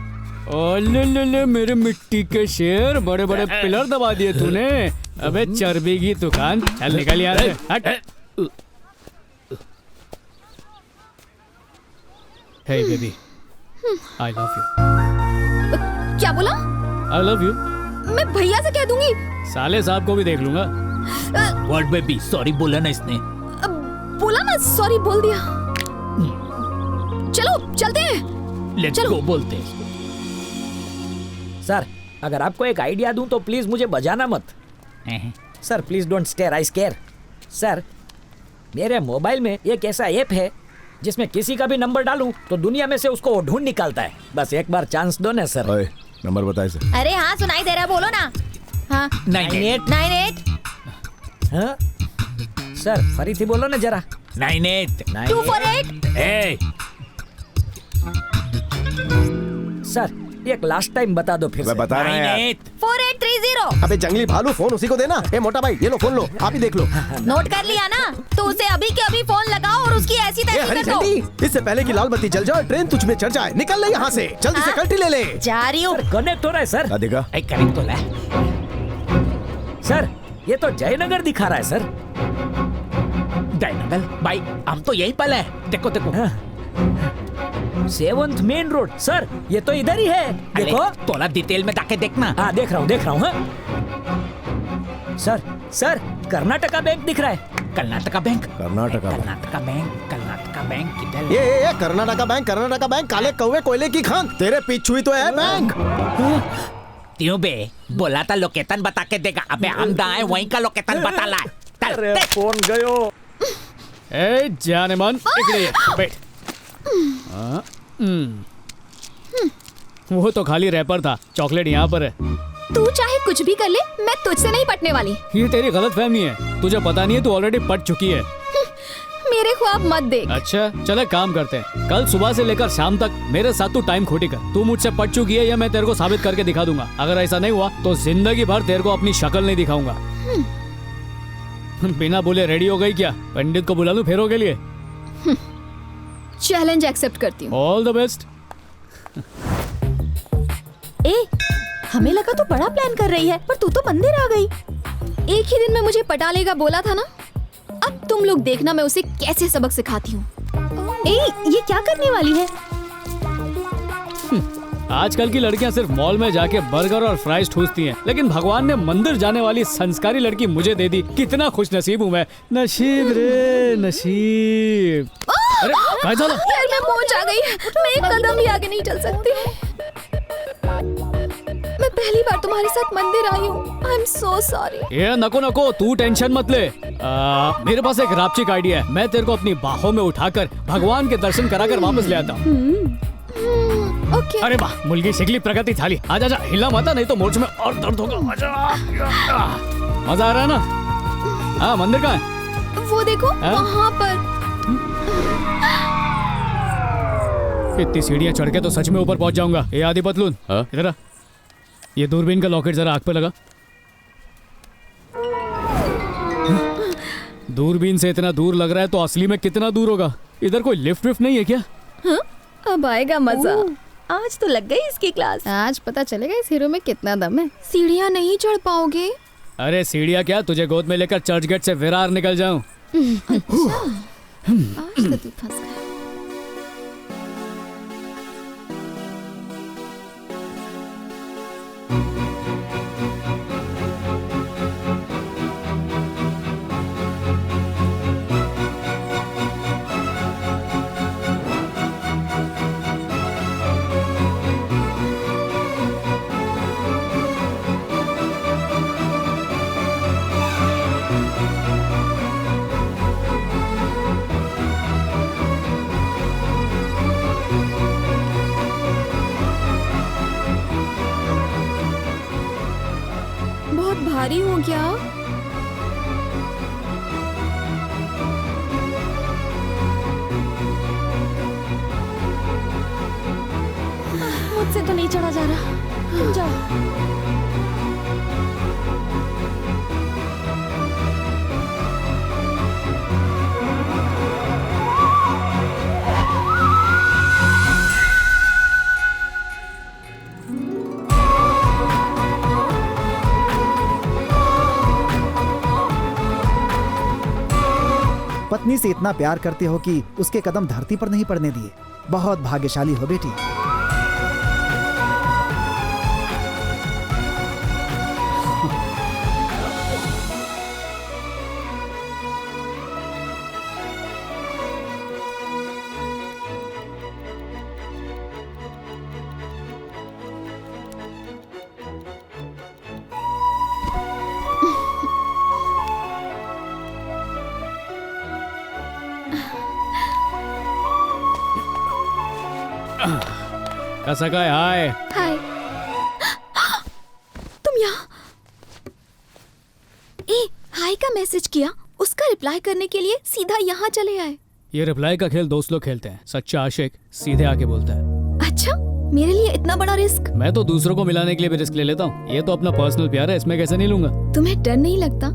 ले मेरे मिट्टी के शेर, बड़े बड़े पिलर दबा दिए तूने। अबे चर्बी की दुकान, चल निकल यहाँ से, हट। हे बेबी, आई लव यू। क्या बोला? I love you. मैं भैया से कह दूंगी। साले साहब को भी देख लूंगा। What baby? सॉरी बोला ना इसने। बोला ना, सॉरी बोल दिया। चलो चलते हैं। लेट्स गो बोलते हैं। सर, अगर आपको एक आइडिया दूं तो प्लीज मुझे बजाना मत। Sir please don't square, I square. Sir, मेरे मोबाइल में एक ऐसा ऐप है जिसमें किसी का भी नंबर डालूं तो दुनिया में से उसको वो ढूंढ निकालता है। बस एक बार चांस दो ना सर। ओए, नंबर बताए सर। अरे हाँ, सुनाई दे रहा है, बोलो ना। हाँ 98 हाँ सर, फरीथी बोलो ना जरा। 98 248। सर एक लास्ट टाइम बता दो फिर से। बता रहा है 4830। अबे जंगली भालू, फोन उसी को देना। ए मोटा भाई, ये लो फोन, लो आप ही देख लो। नोट कर लिया ना? तो उसे अभी के अभी फोन लगाओ और उसकी ऐसी ए हरी तैसी कर झंडी, दो। इससे पहले कि लाल बत्ती जल जाए, ट्रेन तुझ में चढ़ जाए। निकल ले यहाँ से, जल्दी से कल्टी ले ले। जा रही हूँ। कनेक्ट हो रहा है सर। राधिका, कनेक्ट हो रहा है सर। ये तो जयनगर दिखा रहा है सर। जयनगर भाई, हम तो यही पल है। देखो देखो। 7th main road. सर ये तो इधर ही है, देखो। थोड़ा डिटेल में जाके देखना। हाँ देख रहा हूँ। सर कर्नाटका बैंक दिख रहा है। कर्नाटका बैंक कर्नाटका बैंक किधर? ये कर्नाटका बैंक, काले कौवे कोयले की खान। तेरे पीछू ही तो है बैंक। क्यों बे? बोला था लोकेशन बता के देगा। अबे हम जहाँ हैं वहीं का लोकेशन बता ला। अरे फोन गयो। ए जाने मन, इकड़े बैठ। वो तो खाली रैपर था, चॉकलेट यहाँ पर है। तू चाहे कुछ भी कर ले, मैं तुझसे नहीं पटने वाली। ये तेरी गलतफहमी है, तुझे पता नहीं है तू ऑलरेडी पट चुकी है। मेरे ख्वाब मत देख। अच्छा चले काम करते हैं, कल सुबह से लेकर शाम तक मेरे साथ तू टाइम खोटी कर। तू मुझसे पट चुकी है, या मैं तेरे को साबित करके दिखा दूंगा। अगर ऐसा नहीं हुआ तो जिंदगी भर तेरे को अपनी शक्ल नहीं दिखाऊंगा। बिना बोले रेडी हो गई क्या? पंडित को बुला लूं फेरों के लिए? चैलेंज एक्सेप्ट करती हूँ। All the best. हमें लगा तू बड़ा प्लान कर रही है, पर तू तो मंदिर आ गई। एक ही दिन में मुझे पटा लेगा बोला था ना। अब तुम लोग देखना मैं उसे कैसे सबक सिखाती हूँ। ये क्या करने वाली है? आजकल की लड़कियां सिर्फ मॉल में जाके बर्गर और फ्राइज ठूसती हैं, लेकिन भगवान ने मंदिर जाने वाली संस्कारी लड़की मुझे दे दी। कितना खुश नसीब हूँ मैं। नसीब रे नसीब। अरे क्या चला? यार मैं पहुंच आ गई, मैं एक कदम भी आगे नहीं चल सकती। मैं पहली बार तुम्हारे साथ मंदिर आई हूँ। I am so sorry. ये नको, तू टेंशन मत ले। मेरे पास एक रापचिक आइडिया है। मैं तेरे को अपनी बाहों में उठाकर भगवान के दर्शन कराकर वापस ले आता हूँ। ओके। अरे वाह, मुलगी शिकली प्रगति थाली। आजा जा, हिला मत, नहीं तो मोर्च में और दर्द होगा। मजा आ रहा है ना? हाँ, मंदिर कहाँ है? वो देखो वहाँ पर। इतनी सीढ़ियाँ चढ़ के तो सच में ऊपर पहुंच जाऊंगा। ये आदि पतलून, इधर आ। ये दूरबीन का लॉकेट जरा आग पे लगा। दूरबीन से इतना दूर लग रहा है तो असली में कितना दूर होगा? इधर कोई लिफ्ट विफ्ट नहीं है क्या? अब आएगा मजा। आज तो लग गई इसकी क्लास। आज पता चलेगा इस हीरो में कितना दम है। सीढ़ियाँ नहीं चढ़ पाओगे? अरे सीढ़ियाँ क्या, तुझे गोद में लेकर चर्च गेट से विरार निकल जाऊं। अच्छा। आज तो तू फंस गया। भारी हो गया। मुझसे तो नहीं चढ़ा जा रहा। तुम जाओ। पत्नी से इतना प्यार करते हो कि उसके कदम धरती पर नहीं पड़ने दिए। बहुत भाग्यशाली हो बेटी। कैसा का हाय। हाय। तुम यहाँ? हाय का मैसेज किया, उसका रिप्लाई करने के लिए सीधा यहाँ चले आए। ये रिप्लाई का खेल दोस्त लोग खेलते हैं, सच्चा आशिक सीधे आके बोलता है। अच्छा, मेरे लिए इतना बड़ा रिस्क? मैं तो दूसरों को मिलाने के लिए भी रिस्क ले लेता हूँ। ये तो अपना पर्सनल प्यार है, इसमें कैसे नहीं लूंगा। तुम्हें डर नहीं लगता?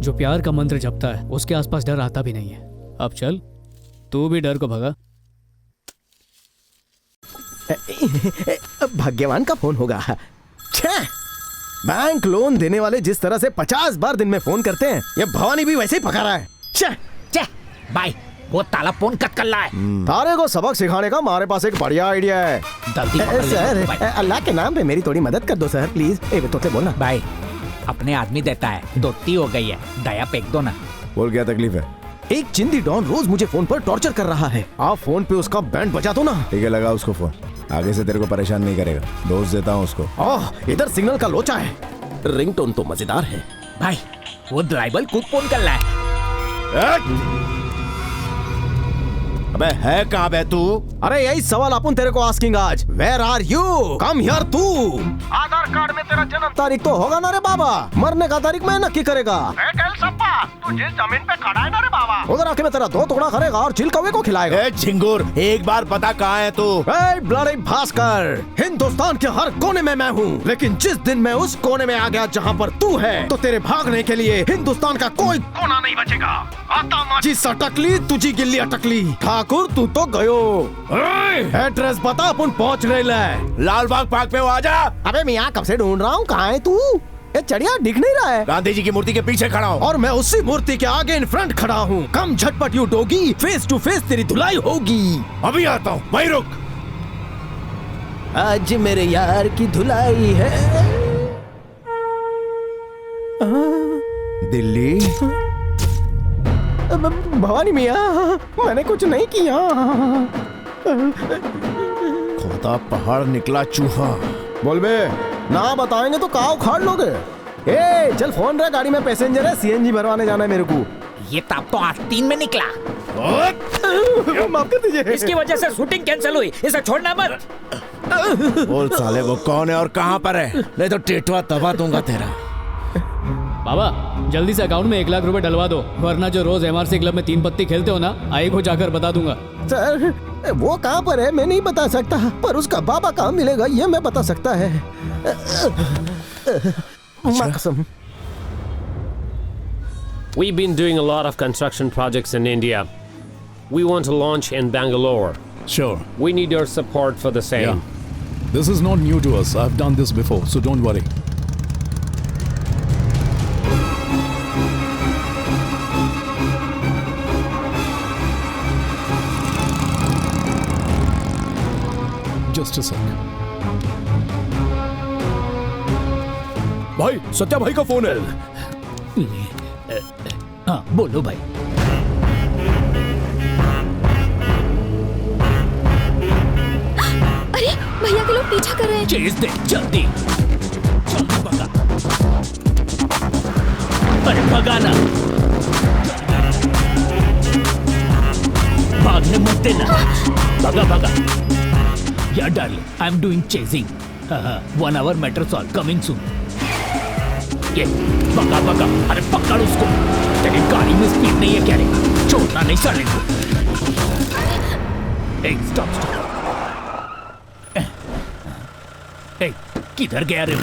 जो प्यार का मंत्र जपता है उसके आसपास डर आता भी नहीं है। अब चल, तू भी डर को भगा। भाग्यवान का फोन होगा। बैंक लोन देने वाले जिस तरह से 50 बार दिन में फोन करते हैं, ये भवानी भी वैसे ही पका रहा है। भाई वो ताला फोन कट कर रहा है। तारे को सबक सिखाने का हमारे पास एक बढ़िया आइडिया है। सर, अल्लाह के नाम पे मेरी थोड़ी मदद कर दो सर, प्लीज। तो बोलना भाई, अपने आदमी देता है, दोस्ती हो गई है, दया फेंक दो ना। बोल, क्या तकलीफ है? एक चिंदी डॉन रोज मुझे फोन पर टॉर्चर कर रहा है। आप फोन पे उसका बैंड बजा दो ना। ठीक है, लगा उसको फोन। आगे से तेरे को परेशान नहीं करेगा। दोस्त देता हूँ उसको। इधर सिग्नल का लोचा है। रिंगटोन तो मजेदार है। भाई वो ड्राइवर खुद फोन कर रहा है। अबे है कहाँ बे तू? अरे यही सवाल अपन तेरे को आस्किंग आज। Where are you? Come here तू। आधार कार्ड में तेरा जन्म तारीख तो होगा ना रे बाबा। मरने का तारीख मैं नक्की करेगा। तू जिस जमीन पे खड़ा है ना रे बाबा, उधर आके मैं तेरा 2 टुकड़ा करेगा और चिल कौवे को खिलाएगा। झिंगुर, एक बार पता कहाँ है तू? ब्लडी भास्कर, हिंदुस्तान के हर कोने में मैं हूँ, लेकिन जिस दिन मैं उस कोने में आ गया जहाँ पर तू है, तो तेरे भागने के लिए हिंदुस्तान का कोई कोना नहीं बचेगा। आता माची सटकली, तुझी गिल्ली अटकली। ठाकुर तू तो गयो। एड्रेस बता, अपन पहुँच रहे ले। लाल बाग पार्क पे आ जा। अबे मियाँ कब से ढूंढ रहा हूँ, कहाँ है तू? ये चढ़िया दिख नहीं रहा है। गांधी जी की मूर्ति के पीछे खड़ा हूँ। और मैं उसी मूर्ति के आगे इन फ्रंट खड़ा हूँ। कम झटपट you doggy, face to face तेरी धुलाई होगी। अभी आता हूँ, वहीं रुक। आज मेरे यार की धुलाई है। दिल्ली। भवानी मियाँ, मैंने कुछ नहीं किया। खोदा पहाड़ निकला चूहा। बोल बे, ना बताएंगे तो कहाँ उखाड़ लोगे? ए चल, फोन रहा, गाड़ी में पैसेंजर है, सीएनजी भरवाने जाना है मेरे को। ये ताप तो आस्तीन में निकला। माफ कर दीजिए। इसकी वजह से शूटिंग कैंसिल हुई, इसे छोड़ना मत। बोल साले, वो कौन है और कहाँ पर है? नहीं तो टेटवा दबा दूंगा तेरा। बाबा जल्दी से अकाउंट में 1 लाख रुपए डलवा दो, वरना जो रोज MRC क्लब में 3 पत्ती खेलते हो ना, आई को जाकर बता दूंगा। सर, वो कहाँ पर है मैं नहीं बता सकता, पर उसका बाबा कहाँ मिलेगा ये मैं बता सकता है। कसम। We've been doing a lot of construction projects in India. We want to launch in Bangalore. Sure. We need your support for the same. Yeah. This is not new to us. I've done this before, so don't worry. Just a sec. भाई, सत्या भाई का phone है। हाँ बोलो भाई। अरे भैया के लोग पीछा कर रहे हैं। चेज दे जल्दी। जल्दी भगा। अरे भगा ना। भागने मत देना। भगा भगा। Yeah, darling, I'm doing chasing. 1 hour matter solved. Coming soon. ये भगा भगा। अरे पकड़ उसको। तेरी गाड़ी में स्पीड नहीं है क्या रे? छोड़ना नहीं साले को। Hey, stop. किधर गया रे?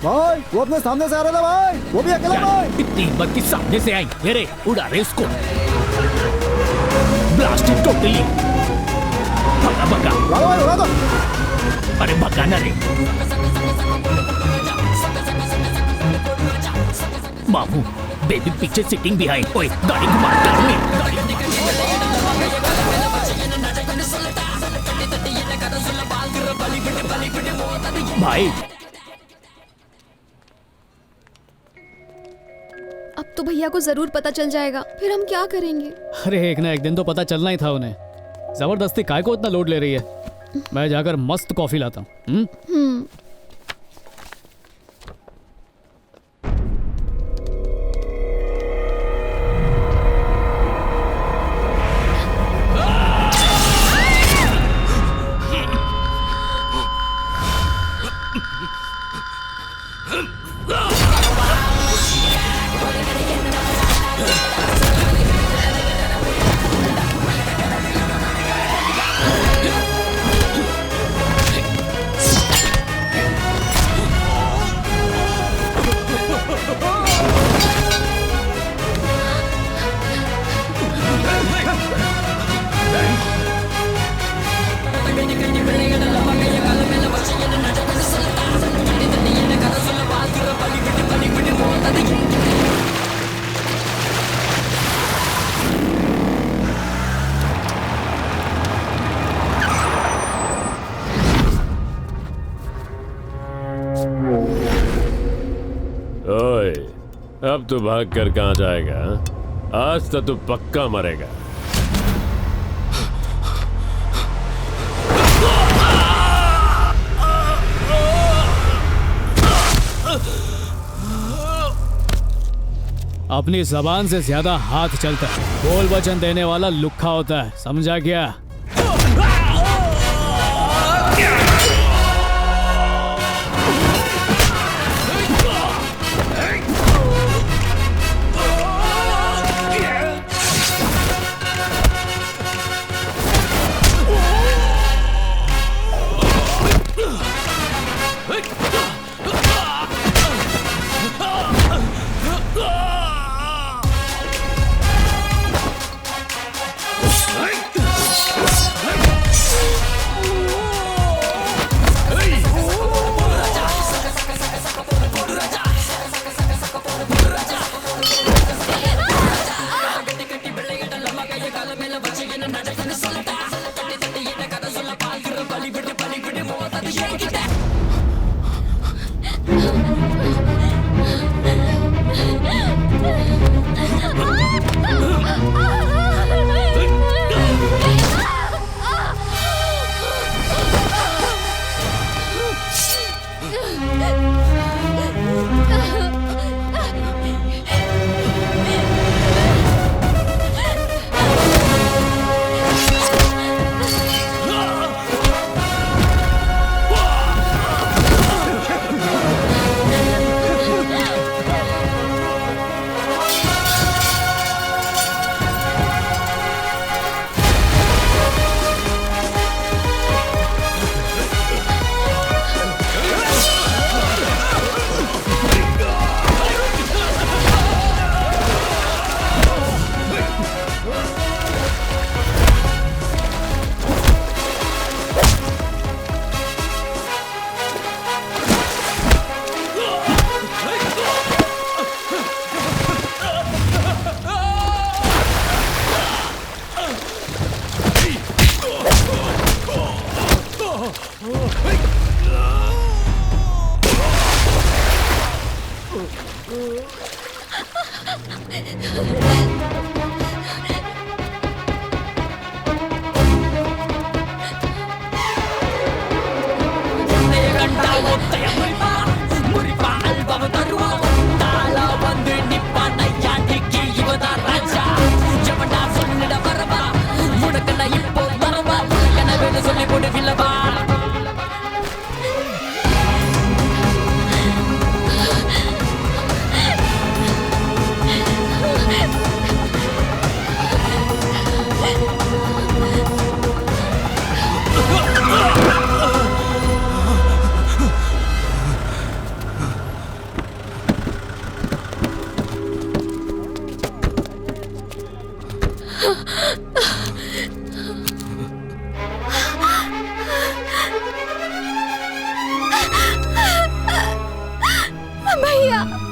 भाई वो अपने सामने से आ रहा था भाई, वो भी अकेला भाई। इतनी हिम्मत की सामने से आई। ये रे उड़ा रे इसको, ब्लास्ट इट टोटली। भगा भगा भाई उड़ा दो। अरे भगा ना रे मामू, बेबी पीछे सिटिंग बिहाइंड। ओए गाड़ी घुमा, टर्न में गाड़ी। भाई अब तो भैया को जरूर पता चल जाएगा, फिर हम क्या करेंगे? अरे एक ना एक दिन तो पता चलना ही था उन्हें। जबरदस्ती काय को इतना लोड ले रही है? मैं जाकर मस्त कॉफी लाता हूँ। ओए, अब तू भाग कर कहाँ जाएगा? आज तो तू पक्का मरेगा। अपनी जबान से ज्यादा हाथ चलता है। बोल वचन देने वाला लुक्खा होता है, समझा क्या?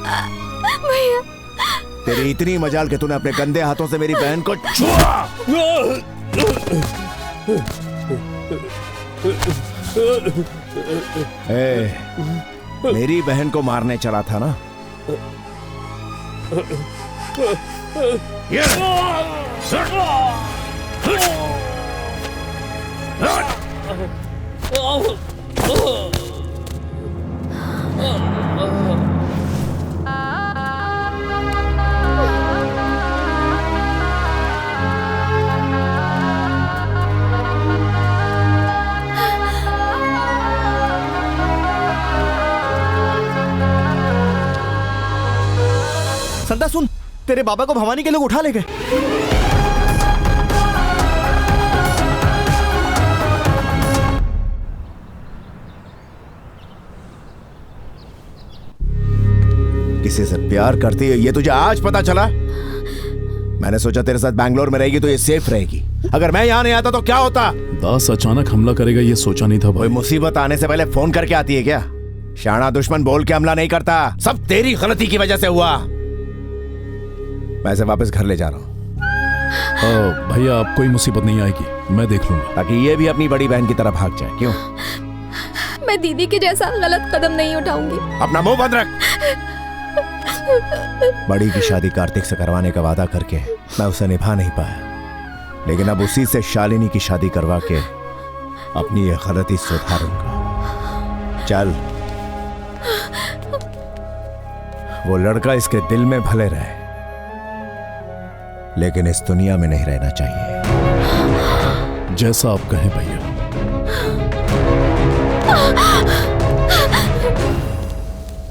भैया तेरी इतनी मजाल कि तूने अपने गंदे हाथों से मेरी बहन को छुआ। मेरी बहन को मारने चला था ना? संता सुन, तेरे बाबा को भवानी के लोग उठा ले गए। किसी से प्यार करती है ये तुझे आज पता चला? मैंने सोचा तेरे साथ बैंगलोर में रहेगी तो ये सेफ रहेगी। अगर मैं यहाँ नहीं आता तो क्या होता? दास अचानक हमला करेगा ये सोचा नहीं था भाई। कोई मुसीबत आने से पहले फोन करके आती है क्या? शाना दुश्मन बोल के हमला नहीं करता, सब तेरी गलती की वजह से हुआ। मैं इसे वापस घर ले जा रहा हूँ। भैया अब कोई मुसीबत नहीं आएगी, मैं देख लूंगा। ताकि ये भी अपनी बड़ी बहन की तरफ भाग जाए। क्यों? मैं दीदी के जैसा गलत कदम नहीं उठाऊंगी। अपना मुंह बंद रख। बड़ी की शादी कार्तिक से करवाने का वादा करके मैं उसे निभा नहीं पाया, लेकिन अब उसी से शालिनी की शादी करवा के अपनी ये गलती सुधारूंगा। चल, वो लड़का इसके दिल में भले रहे, लेकिन इस दुनिया में नहीं रहना चाहिए। जैसा आप कहें भैया।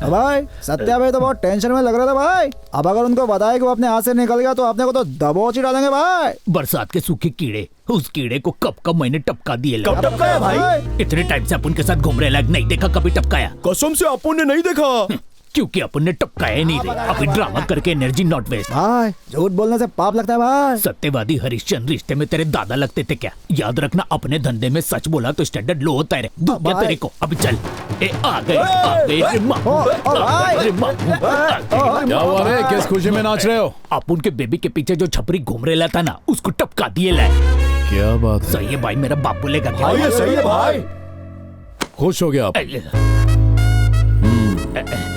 भाई सत्या भाई तो बहुत टेंशन में लग रहा था भाई। अब अगर उनको बताया कि वो अपने हाथ से निकल गया तो अपने को तो दबोच ही डालेंगे भाई। बरसात के सूखे कीड़े, उस कीड़े को कब कब मैंने टपका दिए। कब टपकाया भाई? इतने टाइम से अपन के साथ घूम रहे लग नहीं देखा कभी टपकाया। कसम से अपन ने नहीं देखा, क्योंकि अपन ने टपकाया ही नहीं रहे। अभी ड्रामा करके एनर्जी नॉट वेस्ट। भाई झूठ बोलने से पाप लगता है भाई। सत्यवादी हरिश्चंद्र रिश्ते में तेरे दादा लगते थे क्या? याद रखना, अपने धंधे में सच बोला तो स्टैंडर्ड लो होता है। क्या तेरे को? अभी चल। आ गए क्या हुआ रे? किस खुशी में नाच रहे हो? अपन के बेबी के पीछे जो छपरी घूम रहा था ना, उसको टपका दिए लाए। क्या बात? सही है भाई, मेरा बाप बोलेगा क्या? भाई सही है भाई। खुश हो गया आप?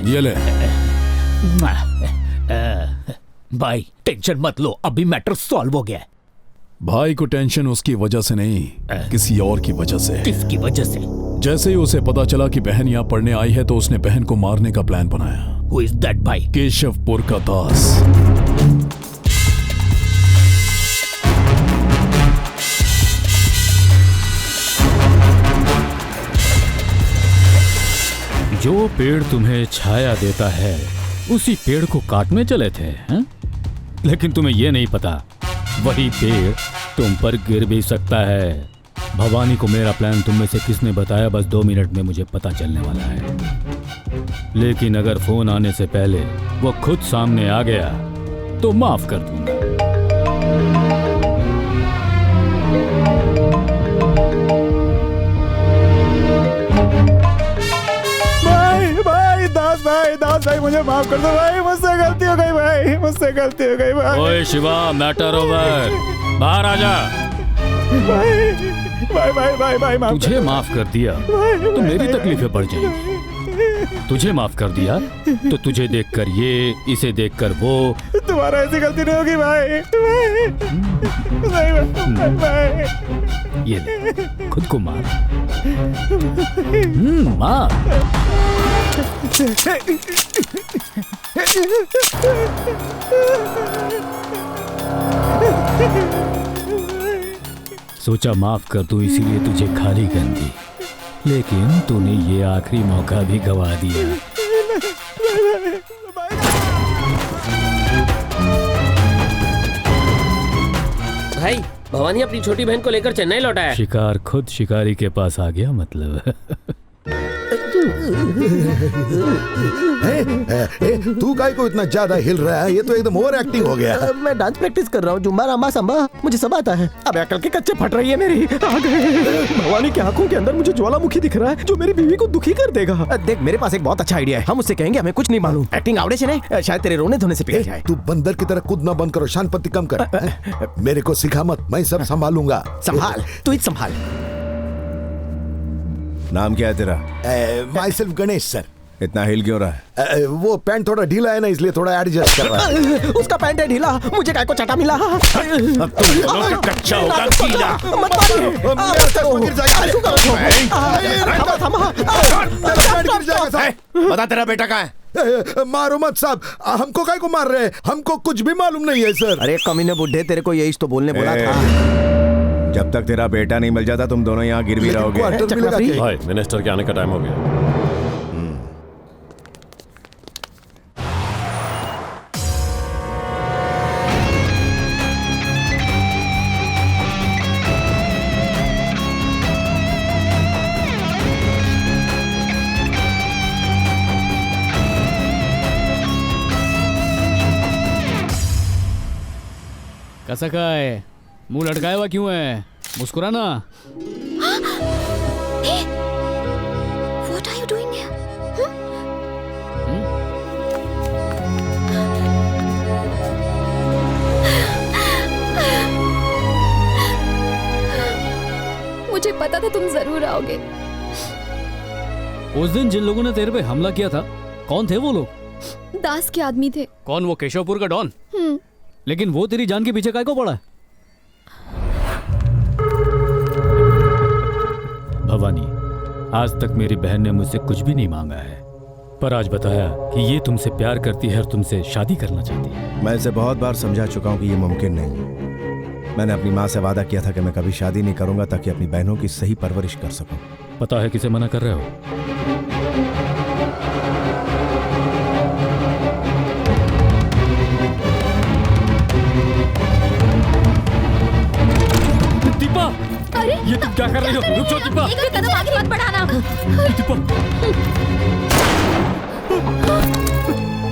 ये ले। भाई टेंशन मत लो, अभी मैटर सॉल्व हो गया है। भाई को टेंशन उसकी वजह से नहीं, किसी और की वजह से। किसकी वजह से? जैसे ही उसे पता चला कि बहन यहाँ पढ़ने आई है तो उसने बहन को मारने का प्लान बनाया। Who is that भाई? केशवपुर का दास। जो पेड़ तुम्हें छाया देता है उसी पेड़ को काटने चले थे हैं? लेकिन तुम्हें यह नहीं पता वही पेड़ तुम पर गिर भी सकता है। भवानी को मेरा प्लान तुम में से किसने बताया, बस 2 मिनट में मुझे पता चलने वाला है। लेकिन अगर फोन आने से पहले वो खुद सामने आ गया तो माफ कर दूंगा। दास भाई मुझे माफ कर दो भाई, मुझसे गलती हो गई भाई, मुझसे गलती हो गई भाई। ओए शिवा, मैटर ओवर, बाहर आ जा। भाई माफ तुझे माफ कर दिया तो मेरी तकलीफें बढ़ जाएंगी। तुझे माफ कर दिया तो तुझे देखकर ये, इसे देखकर वो। तुम्हारा ऐसी गलती नहीं होगी भाई। ये ले, खुद को मार। मार। सोचा माफ कर दूं इसीलिए तुझे खाली कर दी, लेकिन तूने ये आखिरी मौका भी गवा दिया। भाई भवानी अपनी छोटी बहन को लेकर चेन्नई लौटा है। शिकार खुद शिकारी के पास आ गया मतलब। तू काय को इतना ज्यादा हिल रहा है? ये तो एकदम ओवर एक्टिंग हो गया। मैं डांस प्रैक्टिस कर रहा हूँ। जुम्बा रामा संबा मुझे सब आता है। अब अकल के कच्चे फट रही है मेरी। आ गए। भवानी की आंखों के अंदर मुझे ज्वालामुखी दिख रहा है जो मेरी बीवी को दुखी कर देगा। देख मेरे पास एक बहुत अच्छा आइडिया है। हम उससे कहेंगे हमें कुछ नहीं मालूम, एक्टिंग आवड़े से नहीं, शायद तेरे रोने धोने से पिघल जाए। तू बंदर की तरह कूदना बंद करो, शांति कम कर। मेरे को सिखा मत, मैं सब संभालूंगा। संभाल, तू ही संभाल। नाम क्या है तेरा? My self Ganesh sir. इतना हिल क्यों रहा है? वो पैंट थोड़ा ढीला है ना, इसलिए थोड़ा एडजस्ट कर रहा है। उसका पैंट है ढीला, मुझे काय को चटा मिला। अब तुम दोनों का कच्चा होगा गीला। मत बता तेरा बेटा कहाँ है? मारो मत साहब, हमको काय को मार रहे हैं? हमको कुछ भी मालूम नहीं है सर। अरे कमीने बुड्ढे, तेरे को यही तो बोलने बोला था। जब तक तेरा बेटा नहीं मिल जाता तुम दोनों यहाँ गिर भी रहोगे। भाई मिनिस्टर के आने का टाइम हो गया। कैसा का है? मुंह लटकाया हुआ क्यों है? मुस्कुराना। What are you doing here? मुझे पता था तुम जरूर आओगे। उस दिन जिन लोगों ने तेरे पे हमला किया था, कौन थे वो लोग? दास के आदमी थे। कौन? वो केशवपुर का डॉन? लेकिन वो तेरी जान के पीछे काय को पड़ा है? भवानी, आज तक मेरी बहन ने मुझसे कुछ भी नहीं मांगा है, पर आज बताया कि ये तुमसे प्यार करती है और तुमसे शादी करना चाहती है। मैं इसे बहुत बार समझा चुका हूँ कि ये मुमकिन नहीं। मैंने अपनी माँ से वादा किया था कि मैं कभी शादी नहीं करूंगा ताकि अपनी बहनों की सही परवरिश कर सकूं। पता है किसे मना कर रहे हो? दीपा, अरे ये तुम क्या कर रही हो? रुक जाओ दीपा। एक कदम आगे मत बढ़ाना। दीपा,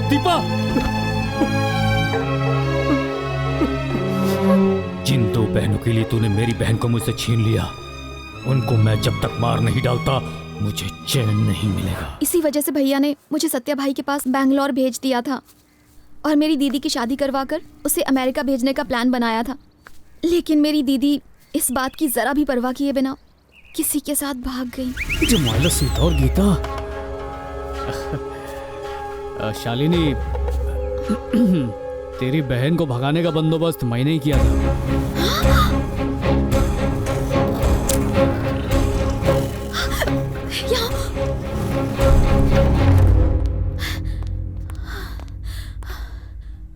दीपा। जिन दो बहनों के लिए तूने मेरी बहन को मुझसे छीन लिया, उनको मैं जब तक मार नहीं डालता मुझे चैन नहीं मिलेगा। इसी वजह से भैया ने मुझे सत्या भाई के पास बैंगलोर भेज दिया था और मेरी दीदी की शादी करवाकर उसे अमेरिका भेजने का प्लान बनाया था। लेकिन मेरी दीदी इस बात की जरा भी परवाह किए बिना किसी के साथ भाग गई। जमाला, सीता और गीता। शालिनी, तेरी बहन को भगाने का बंदोबस्त मैंने ही किया था।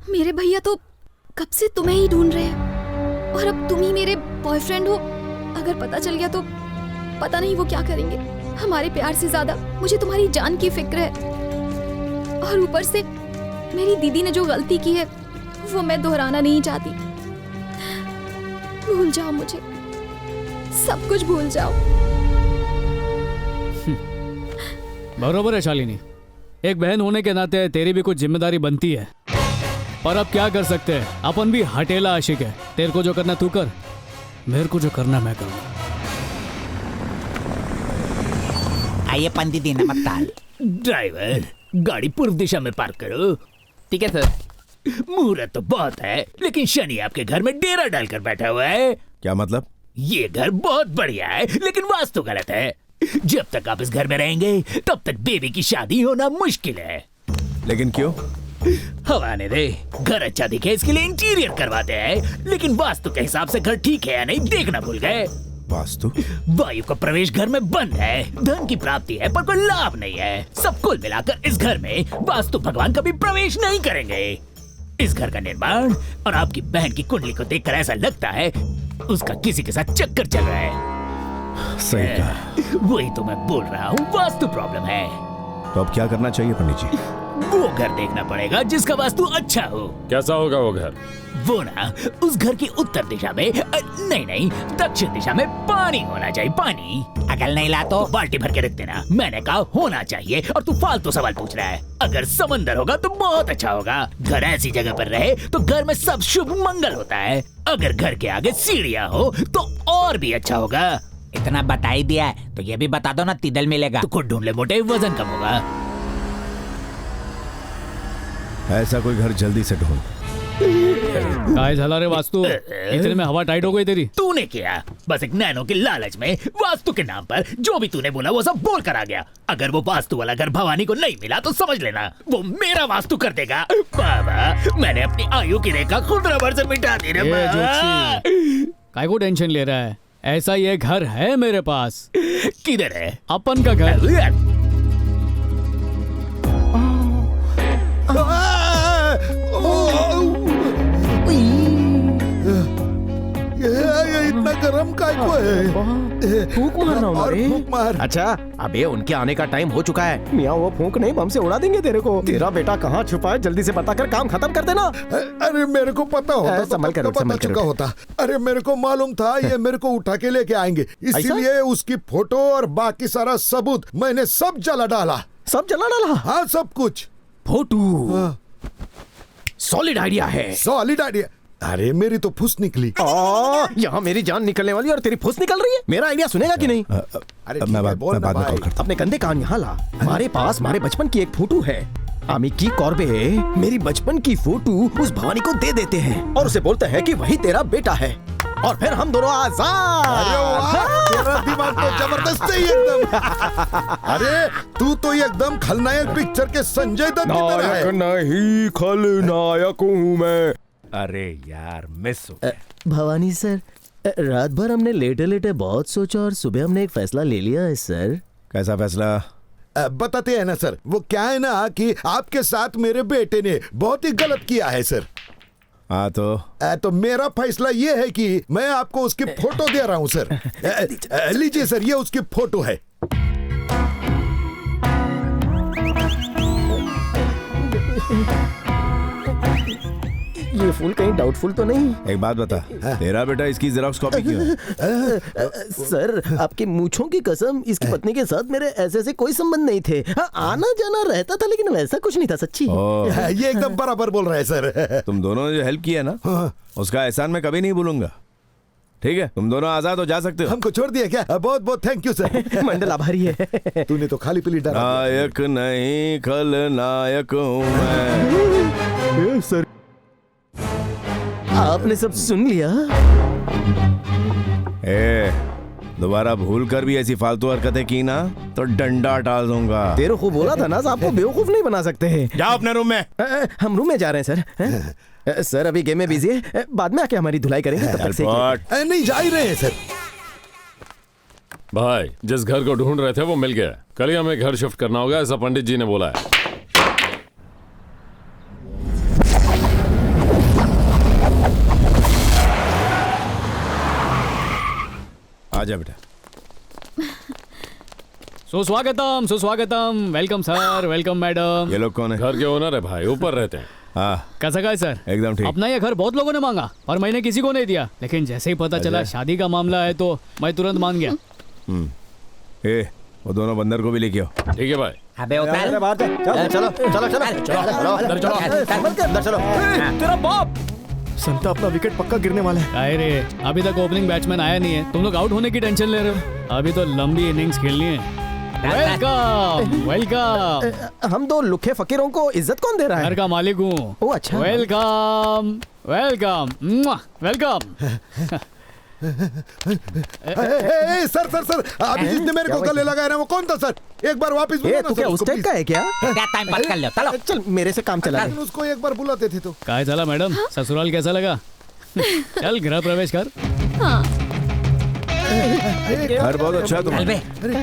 मेरे भैया तो कब से तुम्हें ही ढूंढ रहे हैं और अब तुम ही मेरे बॉयफ्रेंड हो। अगर पता चल गया तो पता नहीं वो क्या करेंगे। हमारे प्यार से ज्यादा मुझे तुम्हारी जान की फिक्र है और ऊपर से मेरी दीदी ने जो गलती की है वो मैं दोहराना नहीं चाहती। भूल जाओ मुझे, सब कुछ भूल जाओ। बरोबर है शालिनी, एक बहन होने के नाते तेरी भी कुछ जिम्मेदारी बनती है, पर अब क्या कर सकते हैं, अपन भी हटेला आशिक है। तेरे को जो करना तू कर, मेरे को जो करना मैं करूँ। आइए पंदी देना मत ताल। ड्राइवर, गाड़ी पूर्व दिशा में पार्क करो। ठीक है सर। मुहूर्त तो बहुत है, लेकिन शनि आपके घर में डेरा डालकर बैठा हुआ है। क्या मतलब? ये घर बहुत बढ़िया है, लेकिन वास्तु गलत है। जब तक आप इस घर में रहेंगे तब तक बेबी की शादी होना मुश्किल है। लेकिन क्यों? हवा ने दे, घर अच्छा दिखे इसके लिए इंटीरियर करवाते हैं, लेकिन वास्तु के हिसाब से घर ठीक है या नहीं देखना भूल गए। वास्तु? वायु का प्रवेश घर में बंद है, धन की प्राप्ति है पर कोई लाभ नहीं है। सब कुल मिलाकर इस घर में वास्तु भगवान कभी प्रवेश नहीं करेंगे। इस घर का निर्माण और आपकी बहन की कुंडली को देखकर ऐसा लगता है उसका किसी के साथ चक्कर चल रहा है। सही कहा। वही तो मैं बोल रहा हूँ, वास्तु प्रॉब्लम है। तो अब क्या करना चाहिए पंडित जी? वो घर देखना पड़ेगा जिसका वास्तु अच्छा हो। कैसा होगा वो घर? वो ना उस घर की उत्तर दिशा में नहीं दक्षिण दिशा में पानी होना चाहिए। पानी अगर नहीं ला तो बाल्टी भर के रख देना। मैंने कहा होना चाहिए और तू फालतू सवाल पूछ रहा है। अगर समंदर होगा तो बहुत अच्छा होगा। घर ऐसी जगह पर रहे तो घर में सब शुभ मंगल होता है। अगर घर के आगे सीढ़ियाँ हो तो और भी अच्छा होगा। इतना बता ही दिया है तो ये भी बता दो ना, तिदल मिलेगा। तो खुद ढूंढ ले मोटे, वजन कम होगा। ऐसा कोई घर जल्दी से ढूंढ। काय झाला रे वास्तु, इतने में हवा टाइट हो गई तेरी। तूने किया बस एक नैनो के लालच में वास्तु के नाम पर जो भी तूने बोला वो सब बोल कर आ गया। अगर वो वास्तु वाला घर भवानी को नहीं मिला तो समझ लेना वो मेरा वास्तु कर देगा। बाबा मैंने अपनी आयु की रेखा खुद रबर से मिटा दी रे बाबा। काय को टेंशन ले रहा है, ऐसा ये घर है मेरे पास। किधर है? अपन का घर। ये इतना गर्म काय को है? फूंक मार रहा हूँ और रे। फूंक मार। अच्छा अबे उनके आने का टाइम हो चुका है। मियाँ वो फूंक नहीं बम से उड़ा देंगे तेरे को। तेरा बेटा कहाँ छुपा है, जल्दी से बता कर काम खत्म कर देना। अरे मेरे को पता होता तो संभल कर पता संभल चुका होता। अरे मेरे को मालूम था ये मेरे को उठा के लेके आएंगे, इसीलिए उसकी फोटो और बाकी सारा सबूत मैंने सब जला डाला। सब जला डाला? हाँ सब कुछ। फोटो सॉलिड आइडिया है। Solid idea? अरे मेरी तो फुस निकली। यहाँ मेरी जान निकलने वाली और तेरी फुस निकल रही है। मेरा आइडिया सुनेगा कि नहीं? अरे मैं बाद में कॉल करता। अपने कंधे कान यहाँ ला। हमारे पास हमारे बचपन की एक फोटो है। आमिकी कॉर्बे मेरी बचपन की फोटो उस भवानी को दे देते हैं और उसे बोलते हैं कि वही तेरा बेटा है और फिर हम दोनों आजाद। तेरा दिमाग तो जबरदस्त है एकदम। अरे तू तो एकदम खलनायक पिक्चर के संजय दत्त की तरह है। नहीं खलनायक हूँ मैं। अरे यार मिस हो गया। भवानी सर, रात भर हमने लेटे लेटे बहुत सोचा और सुबह हमने एक फैसला ले लिया है सर। कैसा फैसला? बताते हैं ना सर। वो क्या है ना कि आपके साथ मेरे बेटे ने बहुत ही गलत किया है सर। हाँ तो मेरा फैसला ये है कि मैं आपको उसकी फोटो दे रहा हूँ सर। लीजिए सर, ये उसकी फोटो है। ये फूल कहीं डाउटफुल तो नहीं? एक बात बता, तेरा बेटा इसकी जेरॉक्स कॉपी क्यों है? सर आपकी मूंछों की कसम, इसकी पत्नी के साथ मेरे ऐसे कोई संबंध नहीं थे। हाँ, आना जाना रहता था लेकिन वैसा कुछ नहीं था सच्ची। ये एकदम बराबर बोल रहा है सर। तुम दोनों ने जो हेल्प किया ना उसका एहसान मैं कभी नहीं भूलूंगा। ठीक है, तुम दोनों आजाद हो जा सकते हो। हमको छोड़ दिया क्या? बहुत बहुत थैंक यू सर। मंडल आभारी है। तूने तो खाली पीली डरा। नायक नहीं खलनायक हूँ मैं। सर आपने सब सुन लिया? दोबारा भूल कर भी ऐसी फालतू हरकतें की ना तो डंडा टाल दूंगा। तेरे को बोला था ना, आपको बेवकूफ नहीं बना सकते हैं। जाओ अपने रूम में। हम रूम में जा रहे हैं सर। सर अभी गेम में बिजी है, बाद में आके हमारी धुलाई करेंगे। तब तक से नहीं जा ही रहे हैं सर। भाई जिस घर को ढूंढ रहे थे वो मिल गया। कल ही हमें घर शिफ्ट करना होगा, ऐसा पंडित जी ने बोला है। आजा बेटा। सुस्वागतम सुस्वागतम। Welcome sir, welcome madam. ये लोग कौन है? घर के ओनर है भाई, ऊपर रहते हैं। हाँ कैसा है सर? एकदम ठीक। अपना ये घर बहुत लोगों ने मांगा पर मैंने किसी को नहीं दिया, लेकिन जैसे ही पता चला शादी का मामला है तो मैं तुरंत मान गया। वो दोनों बंदर को भी लेके आओ। ठीक है भाई। अबे उतार। चलो चलो चलो चलो। तेरा बाप संता अपना विकेट पक्का गिरने वाला है। अरे अभी तक ओपनिंग बैट्समैन आया नहीं है, तुम लोग आउट होने की टेंशन ले रहे हो। अभी तो लंबी इनिंग्स खेलनी है। Welcome welcome. हम दो लुखे फकीरों को इज्जत कौन दे रहा है? घर का मालिक हूँ। ओ अच्छा। Welcome welcome welcome. Sir sir sir, अभी जिसने मेरे को गले लगाया ना वो कौन था सर? एक बार वापस बुलाना तू क्या उस टाइप का है क्या? टाइम पास कर लो। चलो चल मेरे से काम चला। उसको एक बार बुलाते थे तो। काय चला मैडम, ससुराल कैसा लगा? चल गृह प्रवेश कर। घर बहुत अच्छा तुम्हारा।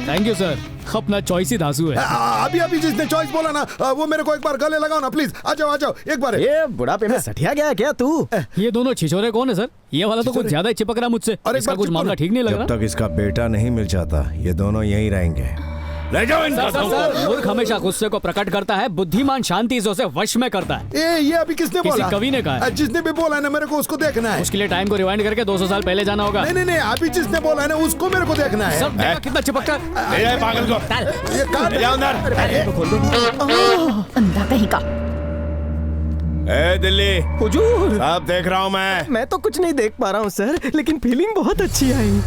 थैंक यू सर, अपना चॉइस ही धांसू है। अभी अभी जिसने चॉइस बोला ना वो मेरे को एक बार गले लगाओ ना प्लीज। आ जाओ एक बार। ये बुढ़ापे में सठिया गया क्या तू? ये दोनों छिछोरे कौन है सर? ये वाला तो कुछ ज्यादा ही चिपक रहा मुझसे। इसका कुछ मामला ठीक नहीं लग रहा। जब तक इसका बेटा नहीं मिल जाता ये दोनों यहीं रहेंगे। ले जाओ इनको। सर, मूर्ख हमेशा गुस्से को प्रकट करता है, बुद्धिमान शांति से उसे वश में करता है। ये अभी किसने किसी बोला? कवि ने कहा है। जिसने भी बोला है ना मेरे को उसको देखना है। उसके लिए टाइम को रिवाइंड करके 200 साल पहले जाना होगा। नहीं, अभी जिसने बोला है ना उसको मेरे को देखना है। सब देखा कितना चिपकता है। ले जाओ पागल को। ये कहाँ ले जाओ अंदर। अंधा कहीं का। ए दिल्ली, हुजूर, अब देख रहा हूँ मैं तो कुछ नहीं देख पा रहा हूँ सर, लेकिन फीलिंग बहुत अच्छी आई।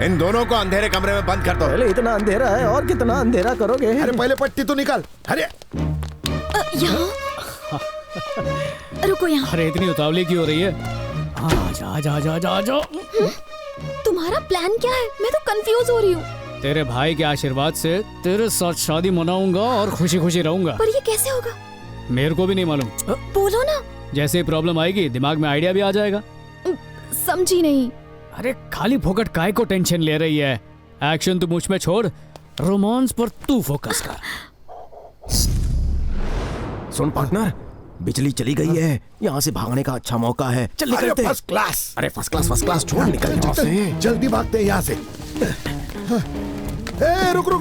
इन दोनों को अंधेरे कमरे में बंद कर दो। पहले इतना अंधेरा है और कितना अंधेरा करोगे? अरे पहले पट्टी तो निकाल। अरे यहाँ रुको यहाँ। अरे इतनी उतावली क्यों हो रही है? आ जाओ। तुम्हारा प्लान क्या है? मैं तो कंफ्यूज हो रही हूँ। तेरे भाई के आशीर्वाद से तेरे साथ शादी मनाऊंगा और खुशी खुशी रहूंगा। पर ये कैसे होगा? मेरे को भी नहीं मालूम। बोलो ना। जैसे ही प्रॉब्लम आएगी दिमाग में आइडिया भी आ जाएगा। समझी नहीं। अरे खाली फोकट काय को टेंशन ले रही है? एक्शन तू मुझ में छोड़, रोमांस पर तू फोकस कर। सुन पार्टनर, बिजली चली गई है, यहाँ से भागने का अच्छा मौका है। चल निकलते हैं। First class. अरे फर्स्ट क्लास छोड़, निकल यहाँ से। जल्दी भागते हैं यहाँ से। ए, रुक।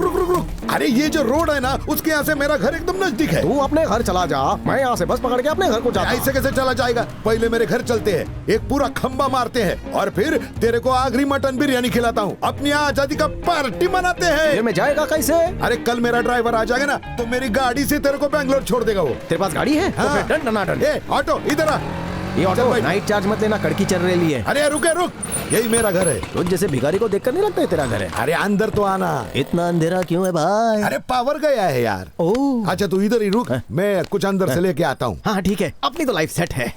अरे ये जो रोड है ना उसके यहाँ से मेरा घर एकदम नजदीक है। तू अपने घर चला जा, मैं यहाँ से बस पकड़ के अपने घर को जाता हूँ। ऐसे कैसे चला जाएगा? पहले मेरे घर चलते हैं, एक पूरा खंबा मारते हैं और फिर तेरे को आगरी मटन बिरयानी खिलाता हूँ। अपनी आजादी का पार्टी मनाते हैं। फिर मैं जाएगा कैसे? अरे कल मेरा ड्राइवर आ जाएगा ना तो मेरी गाड़ी से तेरे को बैंगलोर छोड़ देगा वो। तेरे पास गाड़ी है? हाँ। तो फिर डन डन। ए, ऑटो इधर आ। ये ऑटो नाइट चार्ज मत लेना, कड़की चल रही है। अरे रुक, यही मेरा घर है। रोज जैसे भिखारी को देखकर नहीं लगता है तेरा घर है। अरे अंदर तो आना। इतना अंधेरा क्यों है भाई? अरे पावर गया है यार। अच्छा तू इधर ही रुक, मैं कुछ अंदर से लेके आता हूँ। हाँ ठीक है, अपनी तो लाइफ सेट है।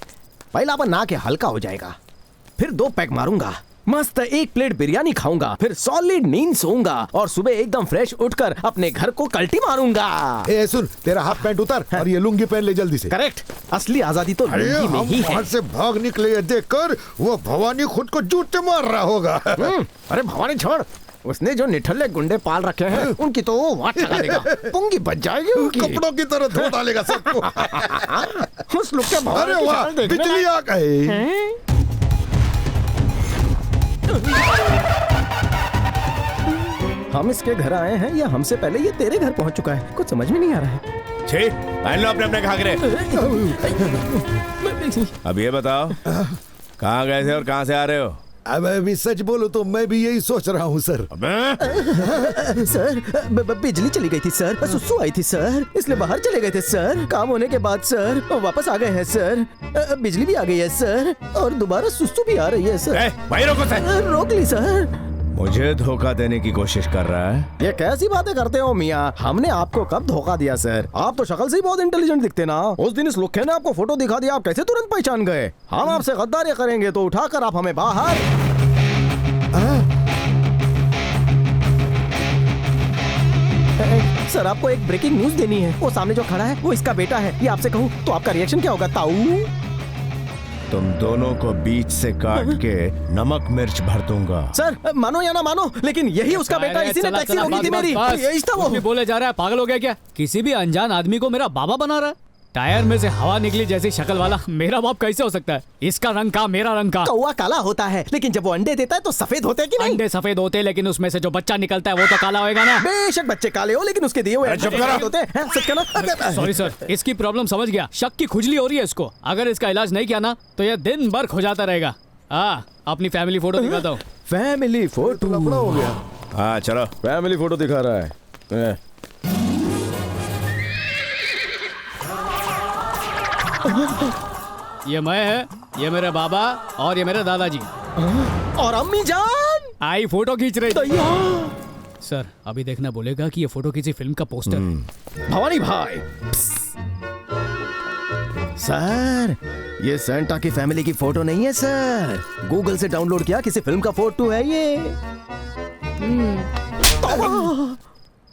पहला अपन ना के हल्का हो जाएगा, फिर 2 पैक मारूंगा, मस्त 1 प्लेट बिरयानी खाऊंगा, फिर सॉलिड नींद सोऊंगा और सुबह एकदम फ्रेश उठकर अपने घर को कल्टी मारूंगा। ए सुन, तेरा हाफ पैंट उतार और ये लुंगी पहन ले जल्दी से। करेक्ट, असली आजादी तो लुंगी में ही है। वहाँ से भाग निकले देखकर वो भवानी खुद को जूते मार रहा होगा। अरे भवानी छोड़, उसने जो निठल्ले गुंडे पाल रखे हैं उनकी तो वाट लगा देगा, पुंगी बच जाएगी उनकी। कपड़ों की तरह धो डालेगा सबको। उस लुक के भवानी अरे वाह, बिजली आ गई। हम इसके घर आए हैं या हमसे पहले ये तेरे घर पहुंच चुका है? कुछ समझ में नहीं आ रहा है। छी, पहन लो अपने घाघरे। अब ये बताओ कहाँ गए थे और कहाँ से आ रहे हो? अब अभी सच बोलो तो मैं भी यही सोच रहा हूँ सर। सर बिजली चली गई थी सर, सुसु आई थी सर, इसलिए बाहर चले गए थे सर। काम होने के बाद सर वापस आ गए हैं सर। बिजली भी आ गई है सर और दोबारा सुसु भी आ रही है सर। भाई रोको सर। रोक ली सर। मुझे धोखा देने की कोशिश कर रहा है? ये कैसी बातें करते हो मियाँ? हमने आपको कब धोखा दिया सर? आप तो शक्ल से ही बहुत इंटेलिजेंट दिखते ना। उस दिन इस लुक्के ने आपको फोटो दिखा दिया, आप कैसे तुरंत पहचान गए? हम आपसे गद्दारी करेंगे तो उठाकर आप हमें बाहर। सर आपको एक ब्रेकिंग न्यूज देनी है। वो सामने जो खड़ा है वो इसका बेटा है। ये आपसे कहूँ तो आपका रिएक्शन क्या होगा ताऊ? तुम दोनों को बीच से काट के नमक मिर्च भर दूंगा। सर मानो या ना मानो, लेकिन यही उसका बेटा, इसी ने टैक्सी रोकी थी मेरी। यही था वो। बोले जा रहा है, पागल हो गया क्या? किसी भी अनजान आदमी को मेरा बाबा बना रहा है। टायर में से हवा निकली जैसी शक्ल वाला मेरा बाप कैसे हो सकता है? इसका रंग का, मेरा रंग का। कौवा काला होता है, लेकिन जब वो अंडे देता है तो सफेद होते हैं कि नहीं? अंडे सफेद होते हैं, लेकिन उसमें से जो बच्चा निकलता है वो तो काला होएगा ना। बेशक बच्चे काले हो, लेकिन उसके दिए हुए होते हैं। सच कहना। सॉरी सर, इसकी प्रॉब्लम समझ गया। शक की खुजली हो रही है इसको। अगर इसका इलाज नहीं किया ना तो ये दिन भर खुजाता रहेगा। अपनी फैमिली फोटो दिखाता हूँ। फैमिली फोटो हो गया। हाँ चलो, फैमिली फोटो दिखा रहा है। ये मैं है, ये मेरे बाबा और ये मेरे दादाजी और अम्मी जान। आई फोटो खींच रही। सर अभी देखना बोलेगा कि ये फोटो किसी फिल्म का पोस्टर है। भवानी भाई। सर ये सेंटा की फैमिली की फोटो नहीं है सर, गूगल से डाउनलोड किया किसी फिल्म का फोटो है ये।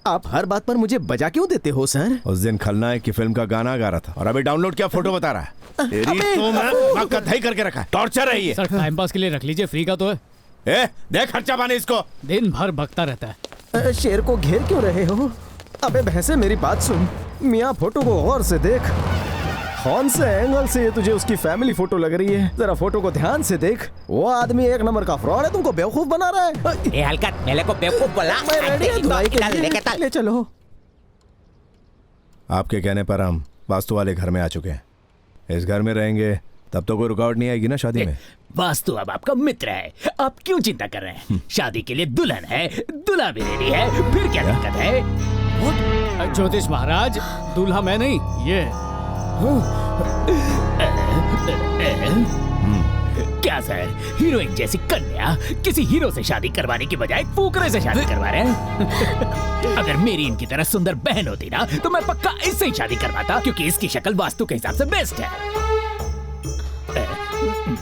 आप हर बात पर मुझे बजा क्यों देते हो सर? उस दिन खलनायक की फिल्म का गाना गा रहा था और अभी डाउनलोड क्या फोटो बता रहा है? तेरी तो मैं कथई करके रखा है। टॉर्चर है ये। सर टाइम पास के लिए रख लीजिए, फ्री का तो है। देख खर्चा पानी इसको। दिन भर भगता रहता है। शेर को घेर क्यों रहे हो? अबे भैंसे मेरी बात सुन, मियाँ फोटो को गौर से देख। कौन से एंगल से तुझे उसकी फैमिली फोटो लग रही है? जरा फोटो को ध्यान से देख। वो आदमी एक नंबर का फ्रॉड है, तुमको बेवकूफ बना रहा है। ए हलकत, मेरे को बेवकूफ बोला। मैं रेडी हूं दुआई के लिए। ले चलो। आपके कहने पर हम वास्तु वाले घर में आ चुके हैं। इस घर में रहेंगे तब तो कोई रुकावट नहीं आएगी ना शादी में। वास्तु अब आपका मित्र है, आप क्यों चिंता कर रहे हैं? शादी के लिए दुल्हन है, दूल्हा भी रेडी है, फिर क्या दिक्कत है? ज्योतिष महाराज, दूल्हा मैं नहीं, ये क्या सर, हीरोइन जैसी कन्या किसी हीरो से शादी करवाने की बजाय फूकरे से शादी करवा रहे हैं? अगर मेरी इनकी तरह सुंदर बहन होती ना तो मैं पक्का इससे ही शादी करवाता, क्योंकि इसकी शक्ल वास्तु के हिसाब से बेस्ट है।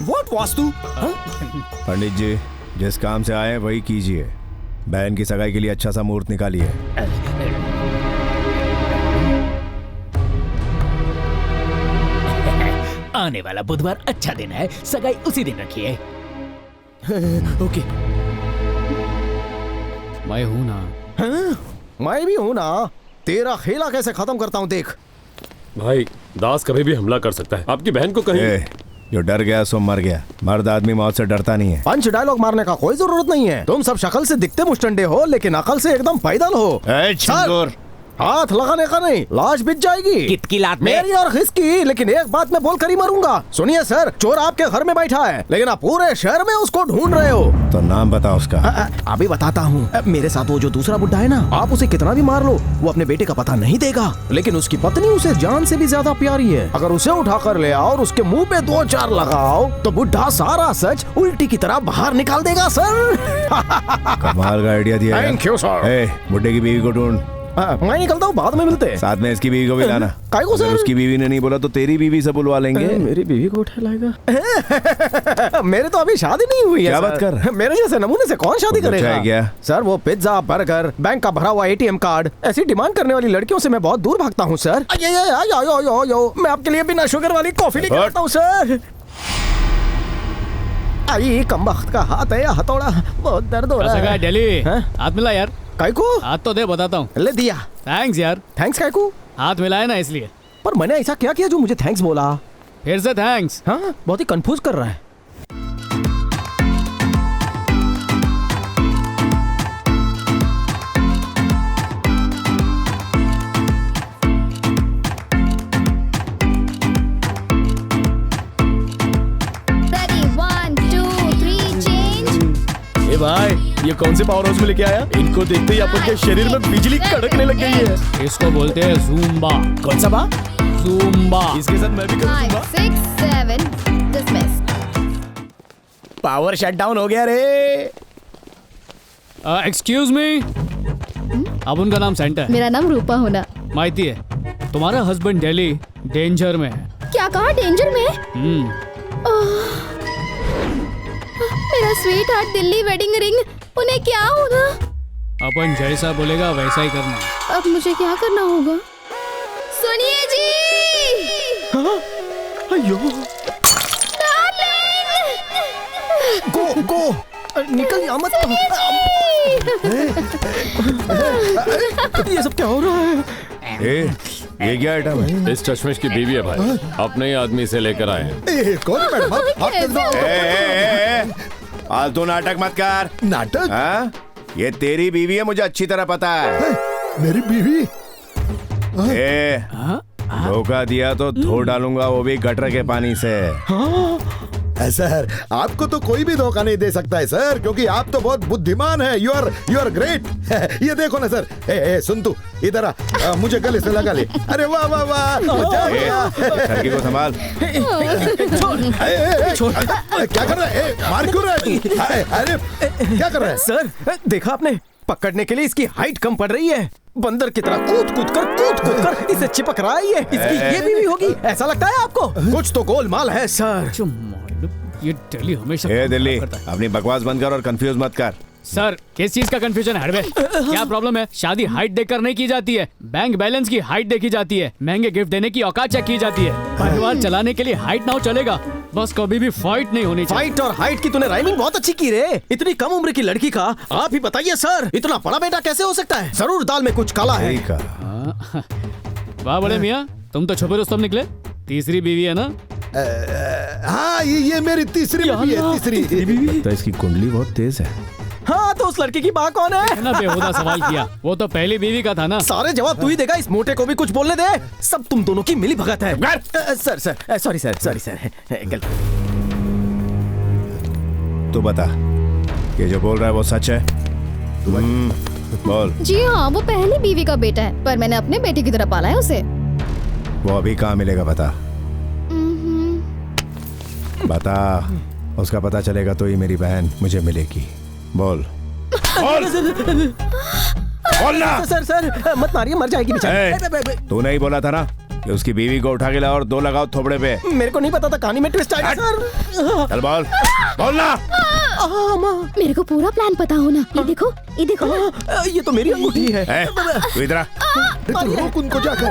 What वास्तु? पंडित जी, जिस काम से आए वही कीजिए। बहन की सगाई के लिए अच्छा सा मुहूर्त निकालिए। आने वाला बुधवार अच्छा दिन है, सगाई उसी दिन रखिए। ओके। मैं हूं ना। हाँ? मैं भी हूं ना। तेरा खेला कैसे खत्म करता हूं देख। भाई, दास कभी भी हमला कर सकता है। आपकी बहन को कहीं जो डर गया सो मर गया। मर्द आदमी मौत से डरता नहीं है। पंच डायलॉग मारने का कोई जरूरत नहीं है। तुम सब शक्ल से दिखते मुस्टंडे हो, लेकिन अकल से एकदम पैदल हो। सर, हाथ लगाने का नहीं, लाश बिछ जाएगी। कितकी लात में? मेरी और खिसकी, लेकिन एक बात मैं बोल कर ही मरूंगा। सुनिए सर, चोर आपके घर में बैठा है, लेकिन आप पूरे शहर में उसको ढूंढ रहे हो। तो नाम बताओ उसका। अभी बताता हूँ। मेरे साथ वो जो दूसरा बुड्ढा है ना, आप उसे कितना भी मार लो, वो अपने बेटे का पता नहीं देगा। लेकिन उसकी पत्नी उसे जान से भी ज्यादा प्यारी है। अगर उसे उठा कर ले आओ और उसके मुंह पे 2-4 लगाओ, तो बुड्ढा सारा सच उल्टी की तरह बाहर निकाल देगा सर। कमाल का आइडिया दिया। Thank you sir. बुड्ढे की बीवी को ढूंढ। मैं निकलता हूँ, बाद में मिलते हैं। साथ में इसकी बीवी को भी लाना। अगर उसकी बीवी ने नहीं बोला तो तेरी बीवी से बुलवा लेंगे। मेरी बीवी को उठा लाएगा। मेरे तो अभी शादी नहीं हुई है। क्या बात कर? मेरे जैसे नमूने से कौन शादी करेगा? क्या? सर वो पिज्जा, बर्गर, बैंक का भरा हुआ ATM कार्ड, ऐसी डिमांड करने वाली लड़कियों से मैं बहुत दूर भागता हूँ सर। मैं आपके लिए बिना शुगर वाली कॉफी लेकर आता हूँ सर। आई कमबख्त का हाथ है या हथौड़ा, बहुत दर्द हो रहा है। डेली हाथ मिला यार। काय को? हाथ तो दे, बताता हूँ। ले दिया। थैंक्स यार। थैंक्स काय को? हाथ मिलाया ना इसलिए। पर मैंने ऐसा क्या किया जो मुझे थैंक्स बोला? फिर से थैंक्स। हाँ, बहुत ही कंफ्यूज कर रहा है। भाई, ये कौन से पावर हाउस में लेके आया? इनको देखते ही अपन के शरीर में बिजली कड़कने लग गई है। इसको बोलते हैं ज़ूम्बा। कौन सा बा? ज़ूम्बा। इसके साथ मैं भी करूँगा। 5, 6, 7 dismissed। पावर शट डाउन हो गया रे। Excuse me. अब उनका नाम सेंटा है। मेरा नाम रूपा होना। माइती है। तुम्हारा हस्बैंड दिल्ली डेंजर में है। क्या कहा? डेंजर में? मेरा sweet heart Delhi wedding ring, उन्हें क्या होना? अपन जैसा बोलेगा वैसा ही करना। अब मुझे क्या करना होगा? सुनिए जी। अयो। गो निकल यहाँ मत। ये सब क्या हो रहा है? ये क्या आइटम है? इस चश्मिश की बीवी है भाई, अपने ही आदमी से लेकर आए हैं। कौन है मैडम? फालतू नाटक मत कर। नाटक? हाँ? ये तेरी बीवी है, मुझे अच्छी तरह पता है। मेरी बीवी? धोखा दिया तो धो डालूंगा, वो भी गटर के पानी से। सर, आपको तो कोई भी धोखा नहीं दे सकता है सर, क्योंकि आप तो बहुत बुद्धिमान है। You are great. ये देखो ना सर। सुन तू, इधर आ, मुझे गले से लगा ले। अरे वाह वाह वाह। लड़की को संभाल। क्या कर रहा है? मार क्यों रहा है तू? अरे क्या कर रहा है? सर, देखा आपने? पकड़ने के लिए इसकी हाइट कम पड़ रही है। बंदर की तरह कूद कूद कर इसे चिपक रहा है। इसकी ये बीवी होगी, ऐसा लगता है आपको? कुछ तो गोलमाल है सर। ये दिल्ली हमेशा दिल्ली, अपनी बकवास बंद कर और कंफ्यूज मत कर। सर, किस चीज का कंफ्यूजन है हड़बे? क्या प्रॉब्लम है? शादी हाइट देखकर नहीं की जाती है, बैंक बैलेंस की हाइट देखी जाती है, महंगे गिफ्ट देने की औकात चेक की जाती है। परिवार चलाने के लिए हाइट ना हो चलेगा, बस कभी भी फाइट नहीं होनी चाहिए। फाइट और हाइट की तूने राइमिंग बहुत अच्छी की रे। इतनी कम उम्र की लड़की का आप ही बताइए सर, इतना बड़ा बेटा कैसे हो सकता है? जरूर दाल में कुछ काला है। वाह बड़े मियाँ, तुम तो छुपे रुस्तम निकले। तीसरी बीवी है ना? हाँ ये मेरी तीसरी बीवी है, तीसरी। तो इसकी कुंडली बहुत तेज है। हाँ तो उस लड़की की माँ कौन है? ना बेहुदा सवाल किया, वो तो पहली बीवी का था ना। सारे जवाब तू ही देगा, इस मोटे को भी कुछ बोलने दे। सब तुम दोनों की मिली भगत है। सर सॉरी सर गलती। तू बता, ये जो बोल रहा है वो सच है? बोल। जी हाँ, वो पहली बीवी का बेटा है, पर मैंने अपने बेटे की तरह पाला है उसे। वो अभी कहाँ मिलेगा बता? बता, उसका पता चलेगा तो ही मेरी बहन मुझे मिलेगी। बोल बोलना। सर मत मारिए, मर जाएगी बेचारी। तू नहीं बोला था ना कि उसकी बीवी को उठा के ला और 2 लगाओ थोबड़े पे? मेरे को नहीं पता था कहानी में ट्विस्ट आएगा सर। चल बोल, बोलना। मेरे को पूरा प्लान पता हो ना। ये देखो ना। ये तो मेरी अंगूठी है। तू इधर आ। रोक उनको जाकर।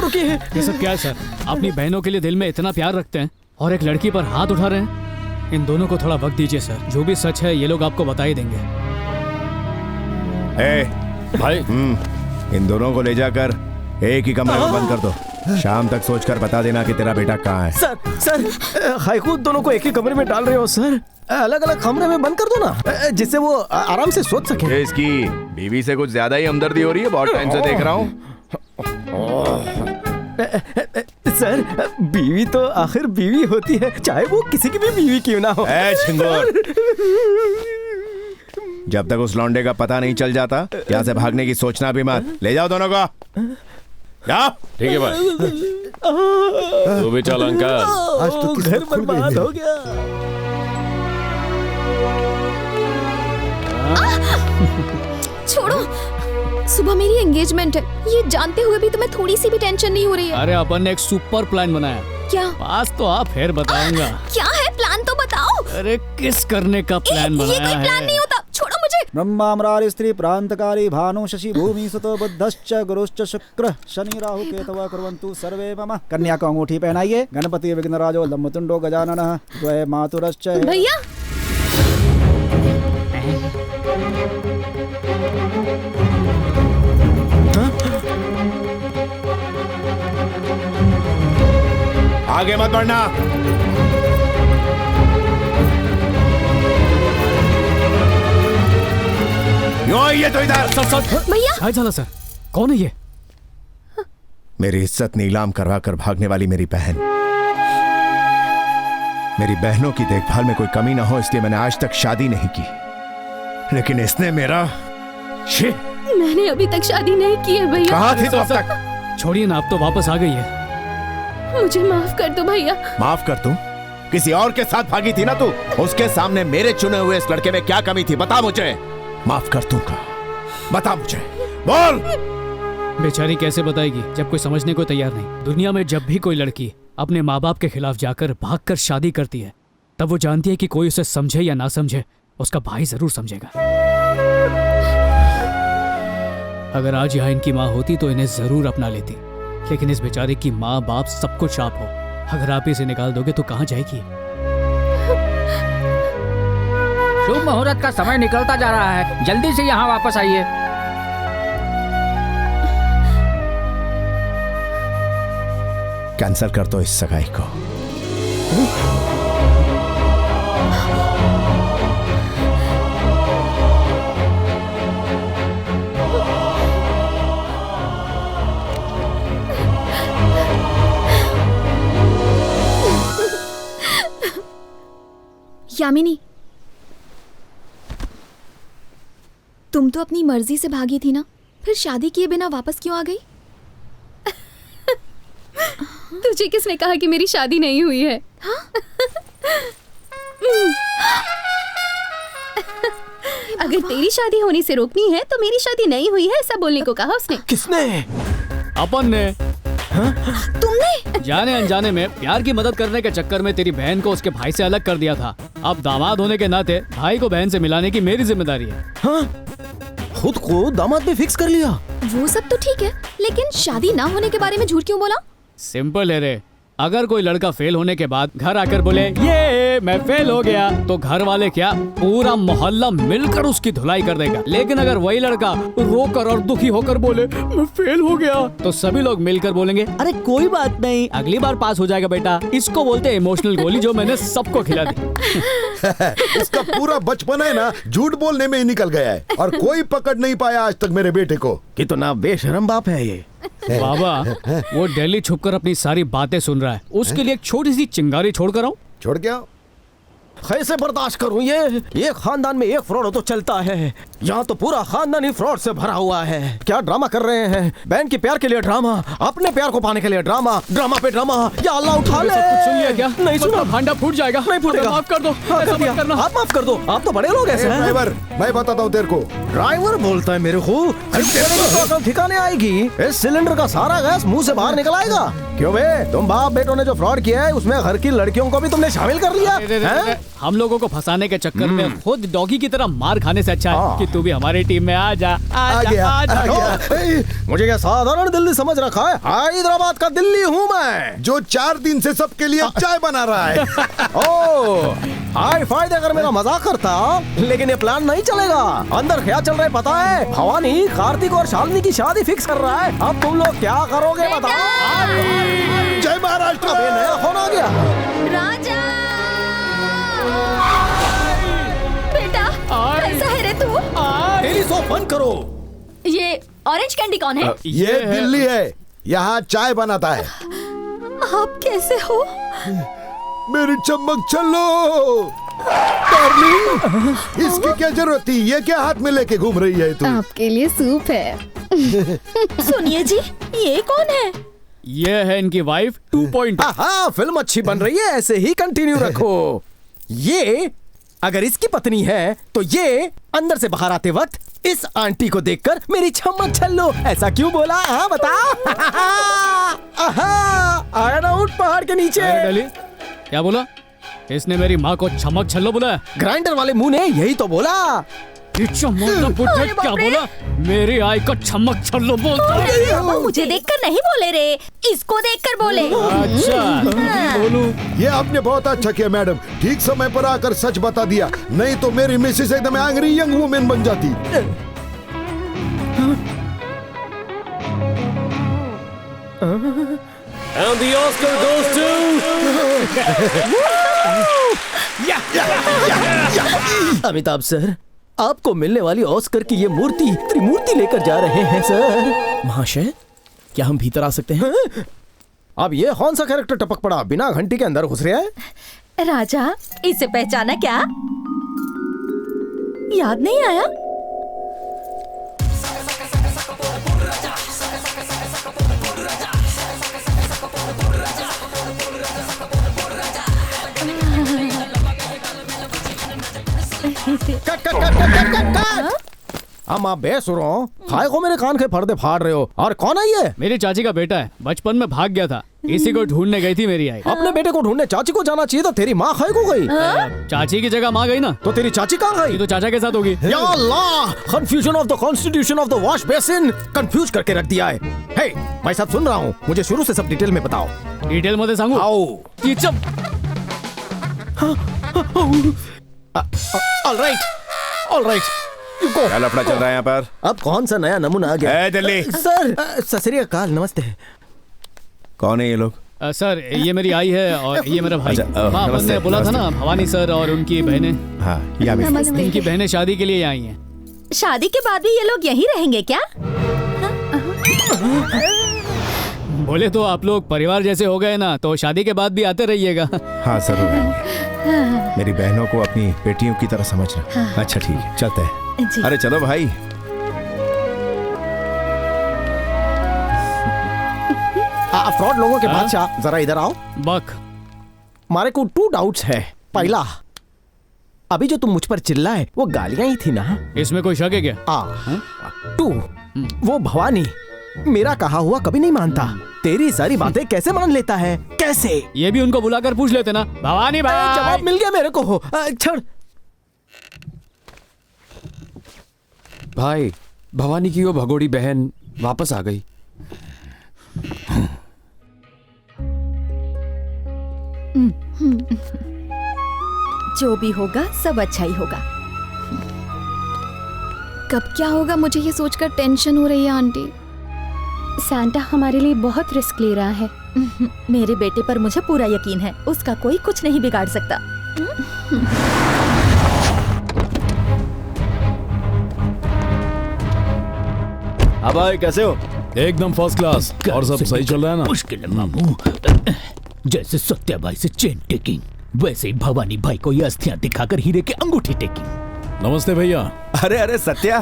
रुकिए। ये सब क्या है सर? अपनी बहनों के लिए दिल में इतना प्यार रखते हैं और एक लड़की पर हाथ उठा रहे हैं। इन दोनों को थोड़ा वक्त दीजिए सर, जो भी सच है ये लोग आपको बता ही देंगे। भाई इन दोनों को ले जाकर एक ही कमरे में बंद कर दो। शाम तक सोचकर बता देना कि तेरा बेटा कहाँ है। सर हाईकू दोनों को एक ही कमरे में डाल रहे हो सर? अलग अलग कमरे में बंद कर दो ना, जिससे वो आराम से सोच सके। इसकी बीवी से कुछ ज्यादा ही हमदर्दी हो रही है, बहुत टाइम से देख रहा हूँ। सर बीवी तो आखिर बीवी होती है, चाहे वो किसी की भी बीवी क्यों ना हो। छिंगोर, जब तक उस लौंडे का पता नहीं चल जाता यहाँ से भागने की सोचना भी मत। ले जाओ दोनों को, जाओ। ठीक है भाई, तू भी चल अंकल। आज तो घर बर्बाद हो गया। छोड़ो, सुबह मेरी एंगेजमेंट है, ये जानते हुए भी तुम्हें थोड़ी सी भी टेंशन नहीं हो रही है? अरे अपन ने एक सुपर प्लान बनाया। क्या? पास तो आप फिर बताऊंगा। क्या है प्लान तो बताओ। अरे किस करने का प्लान बनाया है? ये कोई प्लान नहीं होता, छोड़ो मुझे। ब्रह्माम्रारि स्त्री प्रांतकारी भानु शशि भूमि सुतो बुद्धश्च गुरुश्च शुक्र शनि राहु केतवः कुर्वन्तु सर्वे मम। कन्या को अंगूठी पहनाइए। गणपति विघ्नराजो लंबतुंडो गजाननः द्वय मातुरश्च। भैया आगे मत बढ़ना। ये तो इधर। भैया क्या झाला सर? कौन है ये? मेरी इज्जत नीलाम करवा कर भागने वाली मेरी बहन। मेरी बहनों की देखभाल में कोई कमी ना हो इसलिए मैंने आज तक शादी नहीं की, लेकिन इसने मेरा मैंने अभी तक शादी नहीं की है भैया। कहाँ थी तो अब तक? छोड़िए ना, अब तो वापस आ गई है। मुझे माफ कर दो भैया। माफ कर दूं? किसी और के साथ भागी थी ना तू? उसके सामने मेरे चुने हुए इस लड़के में क्या कमी थी बता मुझे। माफ कर दूंगा, बता मुझे, बोल। बेचारी कैसे बताएगी जब कोई समझने को तैयार नहीं। दुनिया में जब भी कोई लड़की अपने माँ बाप के खिलाफ जाकर भागकर शादी करती है, तब वो जानती है कि कोई उसे समझे या ना समझे, उसका भाई जरूर समझेगा। अगर आज यहाँ इनकी माँ होती तो इन्हें जरूर अपना लेती, लेकिन इस बेचारे की माँ बाप सब कुछ आप हो। अगर आप इसे निकाल दोगे तो कहाँ जाएगी? शुभ मुहूर्त का समय निकलता जा रहा है, जल्दी से यहाँ वापस आइए। कैंसिल कर दो इस सगाई को। यामिनी, तुम तो अपनी मर्जी से भागी थी ना, फिर शादी किए बिना वापस क्यों आ गई? तुझे किसने कहा कि मेरी शादी नहीं हुई है? अगर तेरी शादी होने से रोकनी है तो मेरी शादी नहीं हुई है ऐसा बोलने को कहा उसने। किसने? अपन ने। तुमने? जाने अनजाने में प्यार की मदद करने के चक्कर में तेरी बहन को उसके भाई से अलग कर दिया था। अब दामाद होने के नाते भाई को बहन से मिलाने की मेरी जिम्मेदारी है। हाँ? खुद को दामाद में फिक्स कर लिया? वो सब तो ठीक है, लेकिन शादी ना होने के बारे में झूठ क्यों बोला? सिंपल है रे, अगर कोई लड़का फेल होने के बाद घर आकर बोले ये मैं फेल हो गया तो घर वाले क्या पूरा मोहल्ला मिलकर उसकी धुलाई कर देगा। लेकिन अगर वही लड़का रोकर और दुखी होकर बोले मैं फेल हो गया तो सभी लोग मिलकर बोलेंगे अरे कोई बात नहीं, अगली बार पास हो जाएगा बेटा। इसको बोलते हैं इमोशनल गोली, जो मैंने सबको खिला दी। इसका पूरा बचपन है ना झूठ बोलने में ही निकल गया है और कोई पकड़ नहीं पाया आज तक मेरे बेटे को। कितना बेशरम बाप है ये। बाबा वो दिल्ली छुपकर अपनी सारी बातें सुन रहा है, उसके लिए एक छोटी सी चिंगारी छोड़कर आओ। छोड़ क्या कैसे बर्दाश्त करूं ये एक खानदान में एक फ्रॉड हो तो चलता है, यहाँ तो पूरा खानदान ही फ्रॉड से भरा हुआ है। क्या ड्रामा कर रहे हैं, बहन के प्यार के लिए ड्रामा, अपने प्यार को पाने के लिए ड्रामा, ड्रामा पे ड्रामा। या अल्लाह उठा ले। कुछ सुन लिया क्या? नहीं सुना। भांडा फूट जाएगा। नहीं फूटेगा। माफ कर दो। ऐसा मत करना। आप माफ कर दो, आप तो बड़े लोग ऐसे हैं। ड्राइवर मैं बताता हूँ तेरे को। ड्राइवर बोलता है मेरे को। ठिकाने आएगी, इस सिलेंडर का सारा गैस मुंह से बाहर निकल आएगा। क्यों बे, तुम बाप बेटों ने जो फ्रॉड किया है उसमें घर की लड़कियों को भी तुमने शामिल कर लिया। हम लोगों को फंसाने के चक्कर में खुद डॉगी की तरह मार खाने से अच्छा है कि तू भी हमारी टीम में आ जा। आ जा। मुझे क्या साधारण दिल्ली समझ रखा है? हैदराबाद का दिल्ली हूँ मैं, जो 4 दिन से सबके लिए चाय बना रहा है। ओ हाई फाइव अगर मेरा मजाक करता, लेकिन ये प्लान नहीं चलेगा। अंदर क्या चल रहा है पता है? भवानी कार्तिक और शालिनी की शादी फिक्स कर रहा है। अब तुम लोग क्या करोगे बताओ? जय महाराष्ट्र। अबे नया फोन आ गया। राजा बेटा कैसा है रे तू? तेरी सो बंद करो। ये ऑरेंज कैंडी कौन है? ये दिल्ली है, यहाँ चाय बनाता है। आप कैसे हो? मेरी चमक चलो डार्लिंग, इसकी क्या जरूरत थी? ये क्या हाथ में लेके घूम रही है तू? आपके लिए सूप है। सुनिए जी, ये कौन है? ये है इनकी वाइफ 2.0। हाँ, फिल्म अच्छी बन रही है, ऐसे ही कंटिन्यू रखो। ये अगर इसकी पत्नी है तो ये अंदर से बाहर आते वक्त इस आंटी को देखकर मेरी चमक छल्लो ऐसा क्यों बोला? हाँ बताओ। आया ना ऊंट पहाड़ के नीचे। क्या बोला? इसने मेरी माँ को चमक छल्लो बोला? ग्राइंडर वाले मुंह ने यही तो बोला। क्या बोला? मेरी आई को चमक छल्लो बोलता है। मुझे देखकर नहीं बोले रे, इसको देखकर बोले। अच्छा बोलूं? ये आपने बहुत अच्छा किया मैडम, ठीक समय पर आकर सच बता दिया, नहीं तो मेरी मिसेस एकदम एंग्री यंग वुमेन बन जाती। And the Oscar goes to Amitabh sir, आपको मिलने वाली ऑस्कर की ये मूर्ति त्रिमूर्ति लेकर जा रहे हैं सर। महाशय, क्या हम भीतर आ सकते हैं? अब ये कौन सा कैरेक्टर टपक पड़ा, बिना घंटी के अंदर घुस रहा है? राजा, इसे पहचाना क्या? याद नहीं आया? हम आप बेसुरों, खाए को मेरे कान के पर्दे फाड़ रहे हो। और कौन है ये? मेरी चाची का बेटा है, बचपन में भाग गया था, इसी को ढूंढने गई थी मेरी आई। अपने बेटे को ढूंढने चाची को जाना चाहिए था, तेरी माँ खाए को गई। चाची की जगह माँ गई ना, तो तेरी चाची कहाँ गई? तो चाचा के साथ होगी। या अल्लाह, confusion of the constitution of the wash basin, confuse करके रख दिया है। हे, मैं सब सुन रहा हूँ, मुझे शुरू से सब डिटेल में बताओ। डिटेल मध्ये सांगू? आओ। ऑल राइट, क्या लफड़ा चल रहा है यहाँ पर? अब कौन सा नया नमूना आ गया? दिल्ली सर, सत श्री अकाल, नमस्ते। कौन है ये लोग? सर, ये मेरी आई है और ये मेरा भाई। अच्छा, ने बोला था ना, भवानी सर और उनकी बहनें। हाँ, नमस्ते। उनकी बहनें शादी के लिए आई हैं। शादी के बाद भी ये लोग यहीं रहेंगे क्या? बोले तो आप लोग परिवार जैसे हो गए ना, तो शादी के बाद भी आते रहिएगा। हाँ जरूर, मेरी बहनों को अपनी बेटियों की तरह समझना। अच्छा ठीक है, चलते हैं। अरे चलो भाई। फ्रॉड लोगों के बादशाह, जरा इधर आओ। बक, मारे को 2 डाउट्स है। पहला, अभी जो तुम मुझ पर चिल्लाए वो गालियां ही थी ना? इसमें कोई शक है क्या? 2, वो भवानी मेरा कहा हुआ कभी नहीं मानता, तेरी सारी बातें कैसे मान लेता है? कैसे? ये भी उनको बुलाकर पूछ लेते ना। भवानी भाई, जवाब मिल गया मेरे को। छोड़ भाई, भवानी की वो भगोड़ी बहन वापस आ गई। जो भी होगा सब अच्छा ही होगा। कब क्या होगा मुझे ये सोचकर टेंशन हो रही है आंटी। सांता हमारे लिए बहुत रिस्क ले रहा है। मेरे बेटे पर मुझे पूरा यकीन है, उसका कोई कुछ नहीं बिगाड़ सकता। अब भाई कैसे हो? एकदम फर्स्ट क्लास। और सब सही चल रहा है ना? मुश्किल है मामू। जैसे सत्या भाई से चेन टेकिंग, वैसे ही भवानी भाई को ये अस्थियां दिखाकर हीरे की अंगूठी टेकिंग। नमस्ते भैया। अरे अरे सत्या,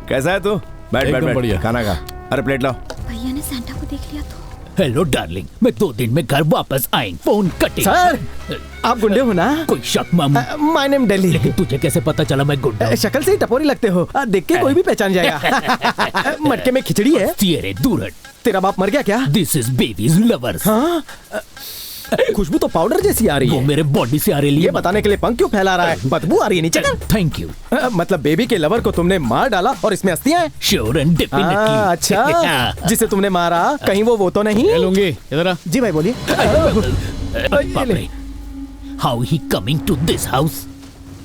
कैसा है तू? बैठ बैठ एकदम बैठ, बढ़िया। खाना खा। अरे प्लेट लाओ। भैया ने सांता को देख लिया तो। हेलो डार्लिंग, मैं 2 दिन में घर वापस आएंगे। Phone cutting. सर, आप गुंडे हो ना? कोई शक मामू? My name Delhi. लेकिन तुझे कैसे पता चला मैं गुंडा हूं? शक्ल से ही टपोरी लगते हो, देख के कोई भी पहचान जाएगा। मटके में खिचड़ी है। तेरे दूर हट। तेरा बाप मर गया क्या? This is babies lovers. हाँ? खुशबू तो पाउडर जैसी आ रही है। वो मेरे बॉडी से आ रही है। ये बताने के लिए पंख क्यों फैला रहा है? बदबू आ रही है नीचे। Thank you. मतलब बेबी के लवर को तुमने मार डाला और इसमें अस्थियां हैं? Sure and definitely. अच्छा, जिसे तुमने मारा कहीं वो तो नहीं? लूंगी इधर आ। जी भाई बोलिए। How he coming to this house?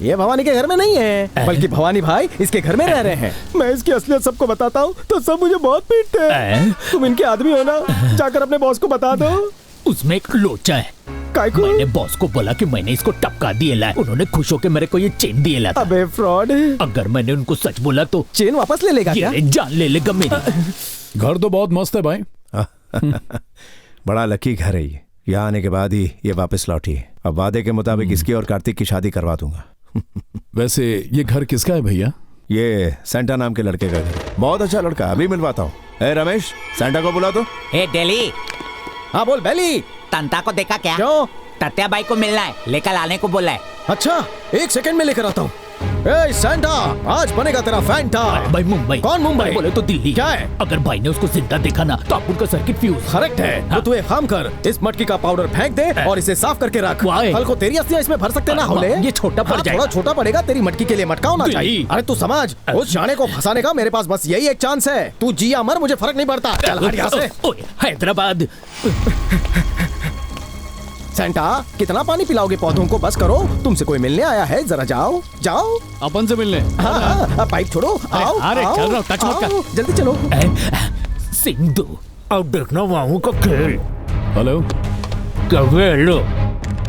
ये भवानी के घर में नहीं है, बल्कि भवानी भाई इसके घर में रह रहे हैं। मैं इसकी असलियत सबको बताता हूँ तो सब मुझे बहुत पीटते हैं। तुम इनके आदमी हो ना, जाकर अपने बॉस को बता दो। उसमें एक लोचा है। मैंने बॉस को बोला कि मैंने इसको टपका दिए ला। उन्होंने खुश होकर मेरे को ये चेन दिए ला। अबे फ्रॉड। अगर मैंने उनको सच बोला तो चेन वापस ले लेगा क्या? जान ले लेगा मेरी। घर तो बहुत मस्त है भाई। बड़ा लकी घर है ये। यहाँ आने के बाद ही ये वापस लौटी है। अब वादे के मुताबिक इसकी और कार्तिक की शादी करवा दूंगा। वैसे ये घर किसका है भैया? ये सेंटा नाम के लड़के का घर है। बहुत अच्छा लड़का, अभी मिलवाता हूँ। रमेश, सेंटा को बुला दो। हे डेली। हाँ बोल बेली। तंता को देखा क्या? क्यों? तत्या बाई को मिलना है, लेकर आने को बोला है। अच्छा, 1 सेकंड में लेकर आता हूँ। ए सेंटा, आज बनेगा तेरा फैंटा। भाई मुंबई। कौन मुंबई? बोले तो दिल्ली। क्या है? अगर भाई ने उसको जिंदा देखा ना तो आपका सर्किट फ्यूज। करेक्ट है। तो तू एक काम कर, इस मटकी का पाउडर फेंक दे और इसे साफ करके रख। कल को तेरी अस्थियां इसमें भर सकते ना होले। ये छोटा पड़ जाएगा। थोड़ा छोटा पड़ेगा, तेरी मटकी के लिए मटका होना चाहिए। अरे तू समझ, उस जाने को फंसाने का मेरे पास बस यही एक चांस है। तू जी या मर, मुझे फर्क नहीं पड़ता। चल हट यहाँ से। हैदराबाद। सेंटा, कितना पानी पिलाओगे पौधों को? बस करो, तुमसे कोई मिलने आया है, जरा जाओ जाओ। अपन से मिलने? हाँ, पाइप छोड़ो। आओ, अरे आओ, चल रहा हूँ, टच मत कर। जल्दी चलो। सिंधु, अब देखना मामू का खेल। हेलो। कभी हेलो।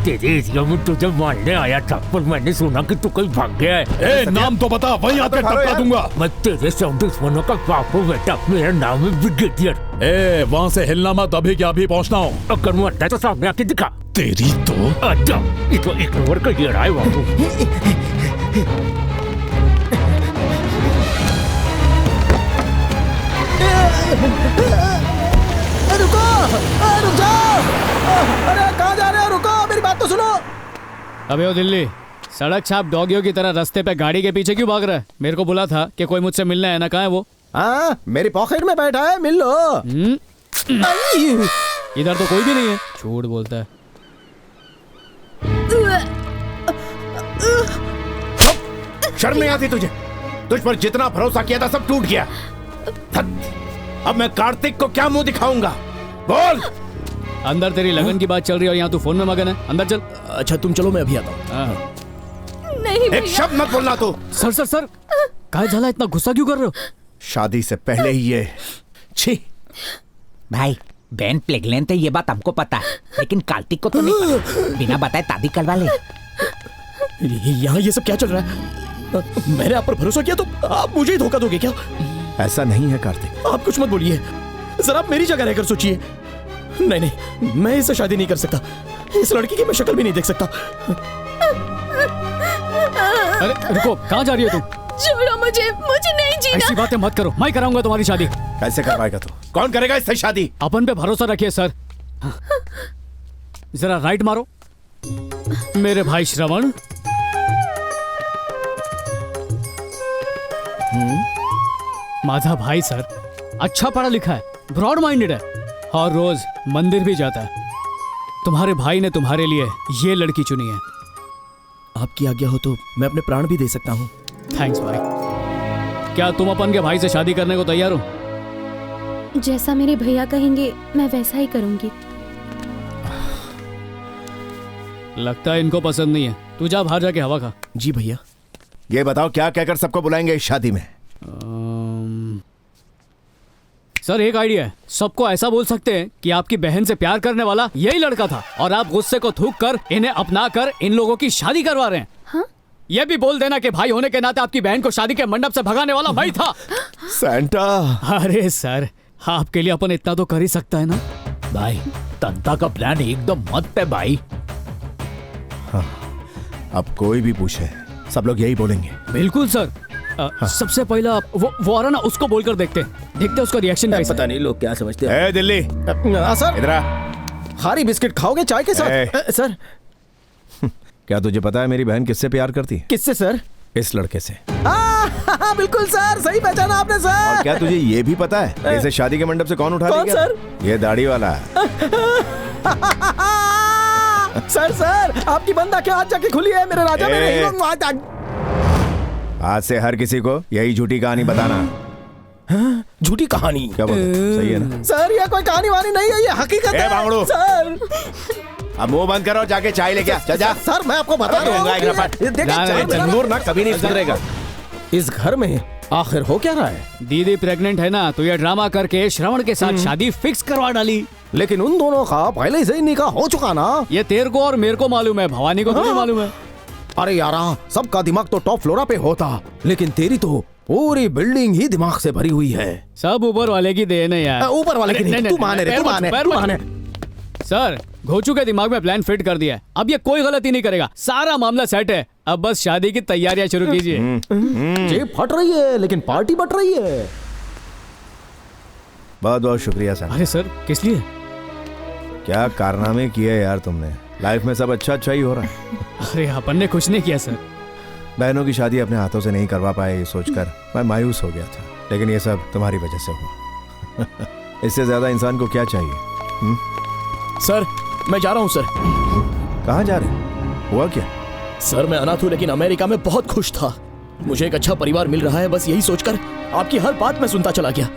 तेरे एरिया में तुझे मारने आया था, पर मैंने सुना कि तू कहीं भाग गया है। नाम तो बता, वहीं आकर टपका दूंगा। मैं तेरे सब दुश्मनों का बाप हूँ बेटा। मेरा नाम है ब्रिगेडियर। वहाँ से हिलना मत, अभी क्या अभी पहुँचना हूँ। अगर मरता है तो सामने आके दिखा। तेरी तो अच्छा, ये तो एक नंबर का ये रहा है बाबू। रुको, रुक जाओ। अरे कहाँ जा रहे हो? रुको, मेरी बात तो सुनो। अबे ओ दिल्ली, सड़क छाप डॉगियों की तरह रास्ते पे गाड़ी के पीछे क्यों भाग रहा है? मेरे को बोला था कि कोई मुझसे मिलना है ना, कहाँ है वो? हाँ, मेरी पॉकेट में बैठा है, मिल लो। इधर तो कोई भी नहीं है। झूठ बोलता है। शर्म नहीं आती तुझे? तुझ पर जितना भरोसा किया था सब टूट गया। अब मैं कार्तिक को क्या मुंह दिखाऊंगा? बोल। अंदर तेरी लगन की बात चल रही है और यहाँ तू फोन में मगन है। अंदर चल। अच्छा तुम चलो, मैं अभी आता हूँ। नहीं एक शब्द मत बोलना तू। सर सर सर, काय झाला, इतना गुस्सा क्यों कर रहे हो? शादी से पहले ही ये छी। भाई बहन प्रेग्नेंट है, ये बात हमको पता है, लेकिन कार्तिक को तो नहीं पता। बिना बताए शादी करवा ले। यहाँ ये सब क्या चल रहा है? मैंने आप पर भरोसा किया तो आप मुझे ही धोखा दोगे क्या? ऐसा नहीं है कार्तिक। आप कुछ मत बोलिए, जरा आप मेरी जगह रहकर सोचिए। नहीं नहीं, मैं इससे शादी नहीं कर सकता। इस लड़की की मैं शक्ल भी नहीं देख सकता। अरे रुको, कहाँ जा रही हो तुम? छोड़ो मुझे, मुझे नहीं जीना। ऐसी बातें मत करो, मैं कराऊंगा तुम्हारी शादी। कैसे करवाएगा तू? कौन करेगा इससे शादी? अपन पे भरोसा रखिए सर। जरा राइट मारो। मेरे भाई श्रवण। माझा भाई सर अच्छा पढ़ा लिखा है, ब्रॉड माइंडेड है और रोज मंदिर भी जाता है। तुम्हारे भाई ने तुम्हारे लिए ये लड़की चुनी है। आपकी आज्ञा हो तो मैं अपने प्राण भी दे सकता हूँ। थैंक्स भाई। क्या तुम अपन के भाई से शादी करने को तैयार हो? जैसा मेरे भैया कहेंगे मैं वैसा ही करूंगी। लगता है इनको पसंद नहीं है। तू जा बाहर जाके हवा खा। जी भैया। ये बताओ क्या कहकर सबको बुलाएंगे इस शादी में? सर एक आइडिया है। सबको ऐसा बोल सकते हैं कि आपकी बहन से प्यार करने वाला यही लड़का था और आप गुस्से को थूक कर इन्हें अपना कर इन लोगों की शादी करवा रहे हैं। हाँ? ये भी बोल देना कि भाई होने के नाते आपकी बहन को शादी के मंडप से भगाने वाला मैं था। सैंटा। अरे सर, आपके लिए अपन इतना तो कर ही सकता है ना। भाई तंता का प्लान एकदम मस्त है भाई। हाँ, अब कोई भी पूछे सब लोग यही बोलेंगे। बिल्कुल सर। सबसे पहला वो आ रहा ना, उसको बोलकर देखते उसका रिएक्शन कैसा। पता नहीं लोग क्या समझते हैं। दिल्ली सर, इधर आ। हरी बिस्किट खाओगे चाय के साथ? सर क्या तुझे पता है मेरी बहन किससे प्यार करती है? किससे सर? इस लड़के से। बिल्कुल सर, सही पहचाना आपने सर। और क्या तुझे ये भी पता है इसे शादी के मंडप से कौन उठा कौन लेगा? सर? ये दाढ़ी वाला। सर आपकी बंदा क्या आज जाके खुली है मेरे राजा मेरे हीरो। आज से हर किसी को यही झूठी कहानी बताना। झूठी कहानी? क्या बोलते? सही है ना? सर ये कोई कहानी वानी नहीं है, ये हकीकत है बांगड़ू। सर। अब मुंह बंद करो, जाके चाय लेके आ। जा। सर मैं आपको बता दूंगा, तंदूर ना कभी नहीं सुधरेगा। इस घर में आखिर हो क्या रहा है? दीदी प्रेग्नेंट है ना, तो ये ड्रामा करके श्रवण के साथ शादी फिक्स करवा डाली। लेकिन उन दोनों का पहले से ही निकाह हो चुका ना। ये तेरे को और मेरे को मालूम है, भवानी को नहीं मालूम है। अरे यारा, सबका दिमाग तो टॉप फ्लोरा पे होता, लेकिन तेरी तो पूरी बिल्डिंग ही दिमाग से भरी हुई है। सब ऊपर वाले की देन है यार। ऊपर वाले की नहीं, तू माने रे, तू माने। सर घोचू के दिमाग में प्लान फिट कर दिया है, अब ये कोई गलती नहीं करेगा, सारा मामला सेट है। अब बस शादी की तैयारियां शुरू कीजिए। जेब फट रही है लेकिन पार्टी बट रही है। बहुत बहुत शुक्रिया सर। अरे सर किस लिए? क्या कारनामे किए यार तुमने। लाइफ में सब अच्छा ही हो रहा है। अरे अपन ने कुछ नहीं किया सर। बहनों की शादी अपने हाथों से नहीं करवा पाए ये सोचकर मैं मायूस हो गया था, लेकिन ये सब तुम्हारी वजह से हुआ। इससे ज्यादा इंसान को क्या चाहिए? सर मैं जा रहा हूँ सर। कहाँ जा रहे? हुआ क्या? सर मैं अनाथ हूँ लेकिन अमेरिका में बहुत खुश था। मुझे एक अच्छा परिवार मिल रहा है, बस यही सोचकर आपकी हर बात में सुनता चला गया।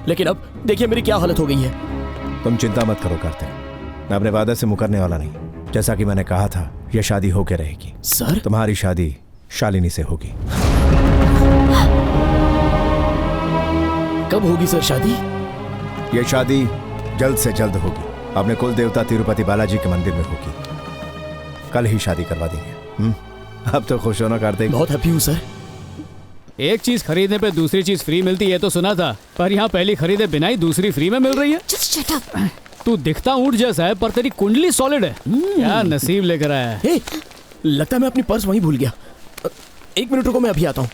लेकिन अब देखिए मेरी क्या हालत हो गई है। तुम चिंता मत करो करते, मैं अपने वादे से मुकरने वाला नहीं। जैसा कि मैंने कहा था, यह शादी होके रहेगी। सर तुम्हारी शादी शालिनी से होगी। कब होगी सर शादी? यह शादी जल्द से जल्द होगी। अपने कुल देवता तिरुपति बालाजी के मंदिर में होगी। कल ही शादी करवा देंगे। अब तो खुश होना कार्तिक। बहुत हैप्पी हूँ सर। एक चीज खरीदने पे दूसरी चीज फ्री मिलती है तो सुना था, पर यहाँ पहली खरीदे बिना ही दूसरी फ्री में मिल रही है। Shut up. तू दिखता ऊंट जैसा है पर तेरी कुंडली सॉलिड है। क्या नसीब लेकर आया है। लगता है मैं अपनी पर्स वहीं भूल गया। 1 मिनट रुको, मैं अभी आता हूँ।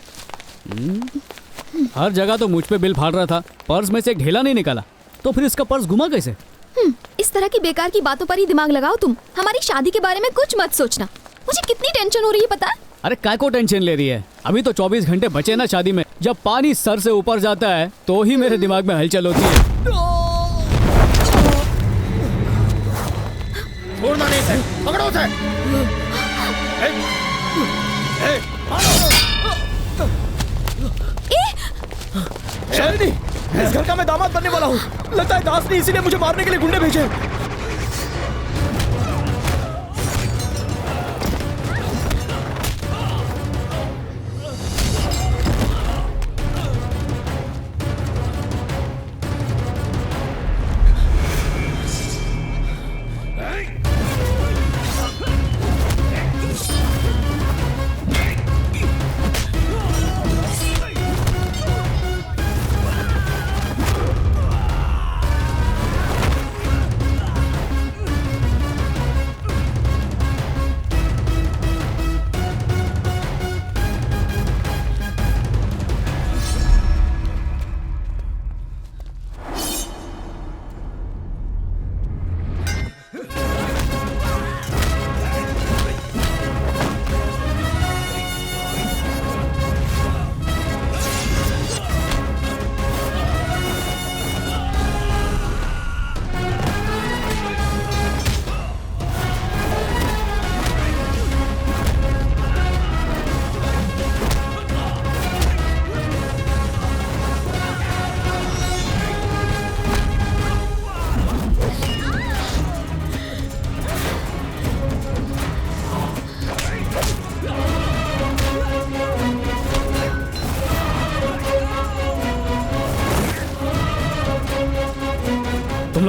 हर जगह तो मुझ पे बिल फाड़ रहा था, पर्स में से एक ढेला नहीं निकाला, तो फिर इसका पर्स घुमा कैसे? इस तरह की बेकार की बातों पर ही दिमाग लगाओ तुम। हमारी शादी के बारे में कुछ मत सोचना। मुझे कितनी टेंशन हो रही है पता है? अरे काय को टेंशन ले रही है? अभी तो 24 घंटे बचे ना शादी में। जब पानी सर से ऊपर जाता है तो ही मेरे दिमाग में हलचल होती है। छोड़ना नहीं है, पकड़ो उसे। शालिनी, इस घर का मैं दामाद बनने वाला हूँ। लगता है दास ने इसीलिए मुझे मारने के लिए गुंडे भेजे।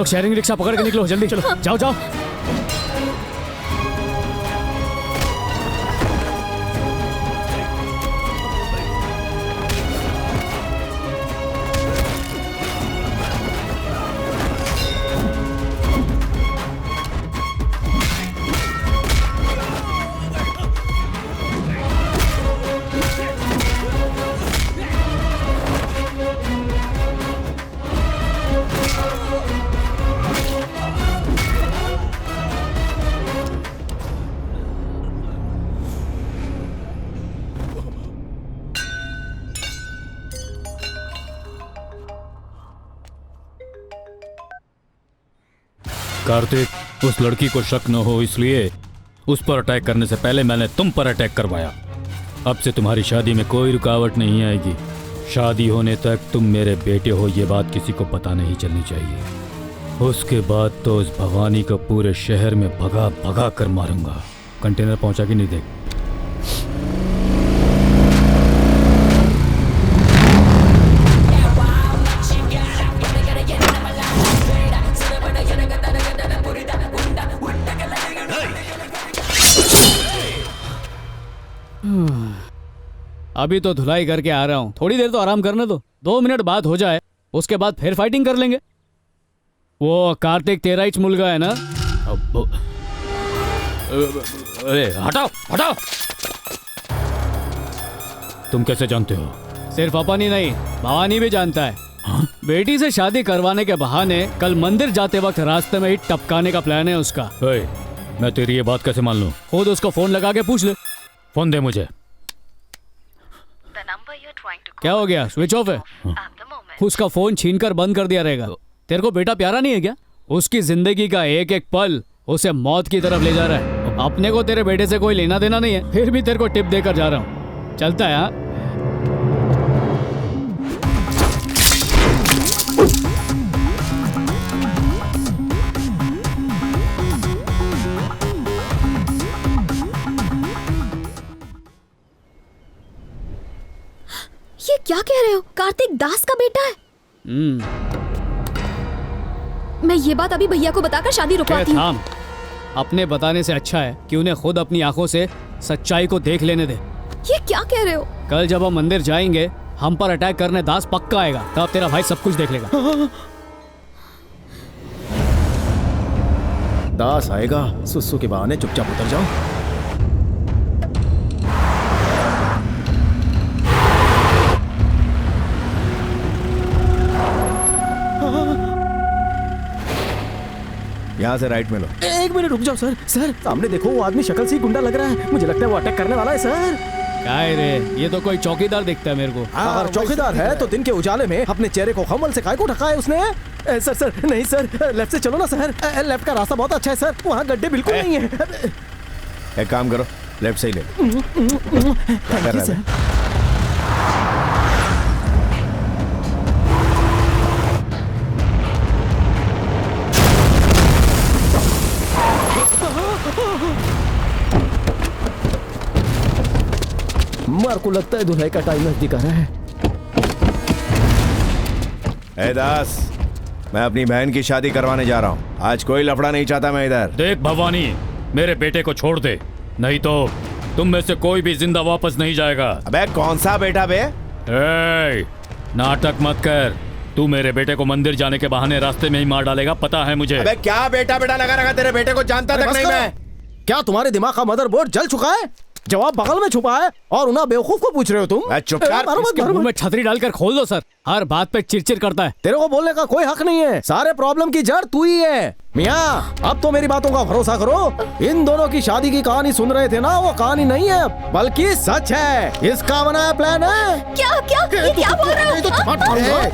शेयरिंग रिक्शा पकड़ के निकलो, जल्दी चलो, जाओ जाओ। कार्तिक, उस लड़की को शक न हो इसलिए उस पर अटैक करने से पहले मैंने तुम पर अटैक करवाया। अब से तुम्हारी शादी में कोई रुकावट नहीं आएगी। शादी होने तक तुम मेरे बेटे हो, ये बात किसी को पता नहीं चलनी चाहिए। उसके बाद तो उस भवानी को पूरे शहर में भगा भगा कर मारूंगा। कंटेनर पहुंचा कि नहीं देख। अभी तो धुलाई करके आ रहा हूँ, थोड़ी देर तो आराम करने दो। 2 मिनट बाद हो जाए, उसके बाद फिर फाइटिंग कर लेंगे। वो कार्तिक तेरा ही मुलगा है ना? अरे हटाओ हटाओ। तुम कैसे जानते हो? सिर्फ अपन ही नहीं, भवानी भी जानता है। हाँ? बेटी से शादी करवाने के बहाने कल मंदिर जाते वक्त रास्ते में ही टपकाने का प्लान है उसका। मैं तेरी ये बात कैसे मान लूं? खुद उसको फोन लगा के पूछ ले। फोन दे मुझे। क्या हो गया? स्विच ऑफ है? हाँ। उसका फोन छीनकर बंद कर दिया रहेगा। तेरे को बेटा प्यारा नहीं है क्या? उसकी जिंदगी का एक एक पल उसे मौत की तरफ ले जा रहा है। अपने को तेरे बेटे से कोई लेना देना नहीं है, फिर भी तेरे को टिप देकर जा रहा हूँ। चलता है? हाँ, ये क्या कह रहे हो? कार्तिक दास का बेटा है? मैं ये बात अभी भैया को बताकर शादी रुकवाती हूँ। अपने बताने से अच्छा है कि उन्हें खुद अपनी आंखों से सच्चाई को देख लेने दे। ये क्या कह रहे हो? कल जब हम मंदिर जाएंगे, हम पर अटैक करने दास पक्का आएगा, तब तेरा भाई सब कुछ देख लेगा। दास आएगा, सुसु के बहाने चुपचाप उतर जाओ। यहाँ से राइट में लो। एक मिनट रुक जाओ सर। सर सामने देखो, वो आदमी शक्ल से ही गुंडा लग रहा है। मुझे लगता है वो अटैक करने वाला है सर। क्या है रे? ये तो कोई चौकीदार दिखता है मेरे को। अगर चौकीदार है तो दिन के उजाले में अपने चेहरे को खम्बल से काय को ढका है उसने? सर सर नहीं सर, लेफ्ट से चलो ना सर। लेफ्ट का रास्ता बहुत अच्छा है सर, वहाँ गड्ढे बिल्कुल नहीं है। एक काम करो, लेफ्ट से ही ले। मार को लगता है दुल्हन का टाइम नजदीक आ रहा है। ए दास, मैं अपनी बहन की शादी करवाने जा रहा हूँ। आज कोई लफड़ा नहीं चाहता मैं इधर। देख भवानी, मेरे बेटे को छोड़ दे, नहीं तो तुम में से कोई भी जिंदा वापस नहीं जाएगा। अबे कौन सा बेटा बे? नाटक मत कर। तू मेरे बेटे को मंदिर जाने के बहाने रास्ते में ही मार डालेगा, पता है मुझे। अबे क्या बेटा बेटा लगा रखा? तेरे बेटे को जानता तक नहीं मैं। क्या तुम्हारे दिमाग का मदरबोर्ड जल चुका है? जवाब बगल में छुपा है और उन्हें बेवकूफ को पूछ रहे हो तुम? चुप कर। इसके मुंह में छतरी डालकर खोल दो सर। हर बात पे चिड़चिड़ करता है। तेरे को बोलने का कोई हक नहीं है। सारे प्रॉब्लम की जड़ तू ही है। मियाँ, अब तो मेरी बातों का भरोसा करो। इन दोनों की शादी की कहानी सुन रहे थे ना, वो कहानी नहीं है बल्कि सच है। इसका बनाया प्लान है। क्या क्या क्या बोल रहे हो?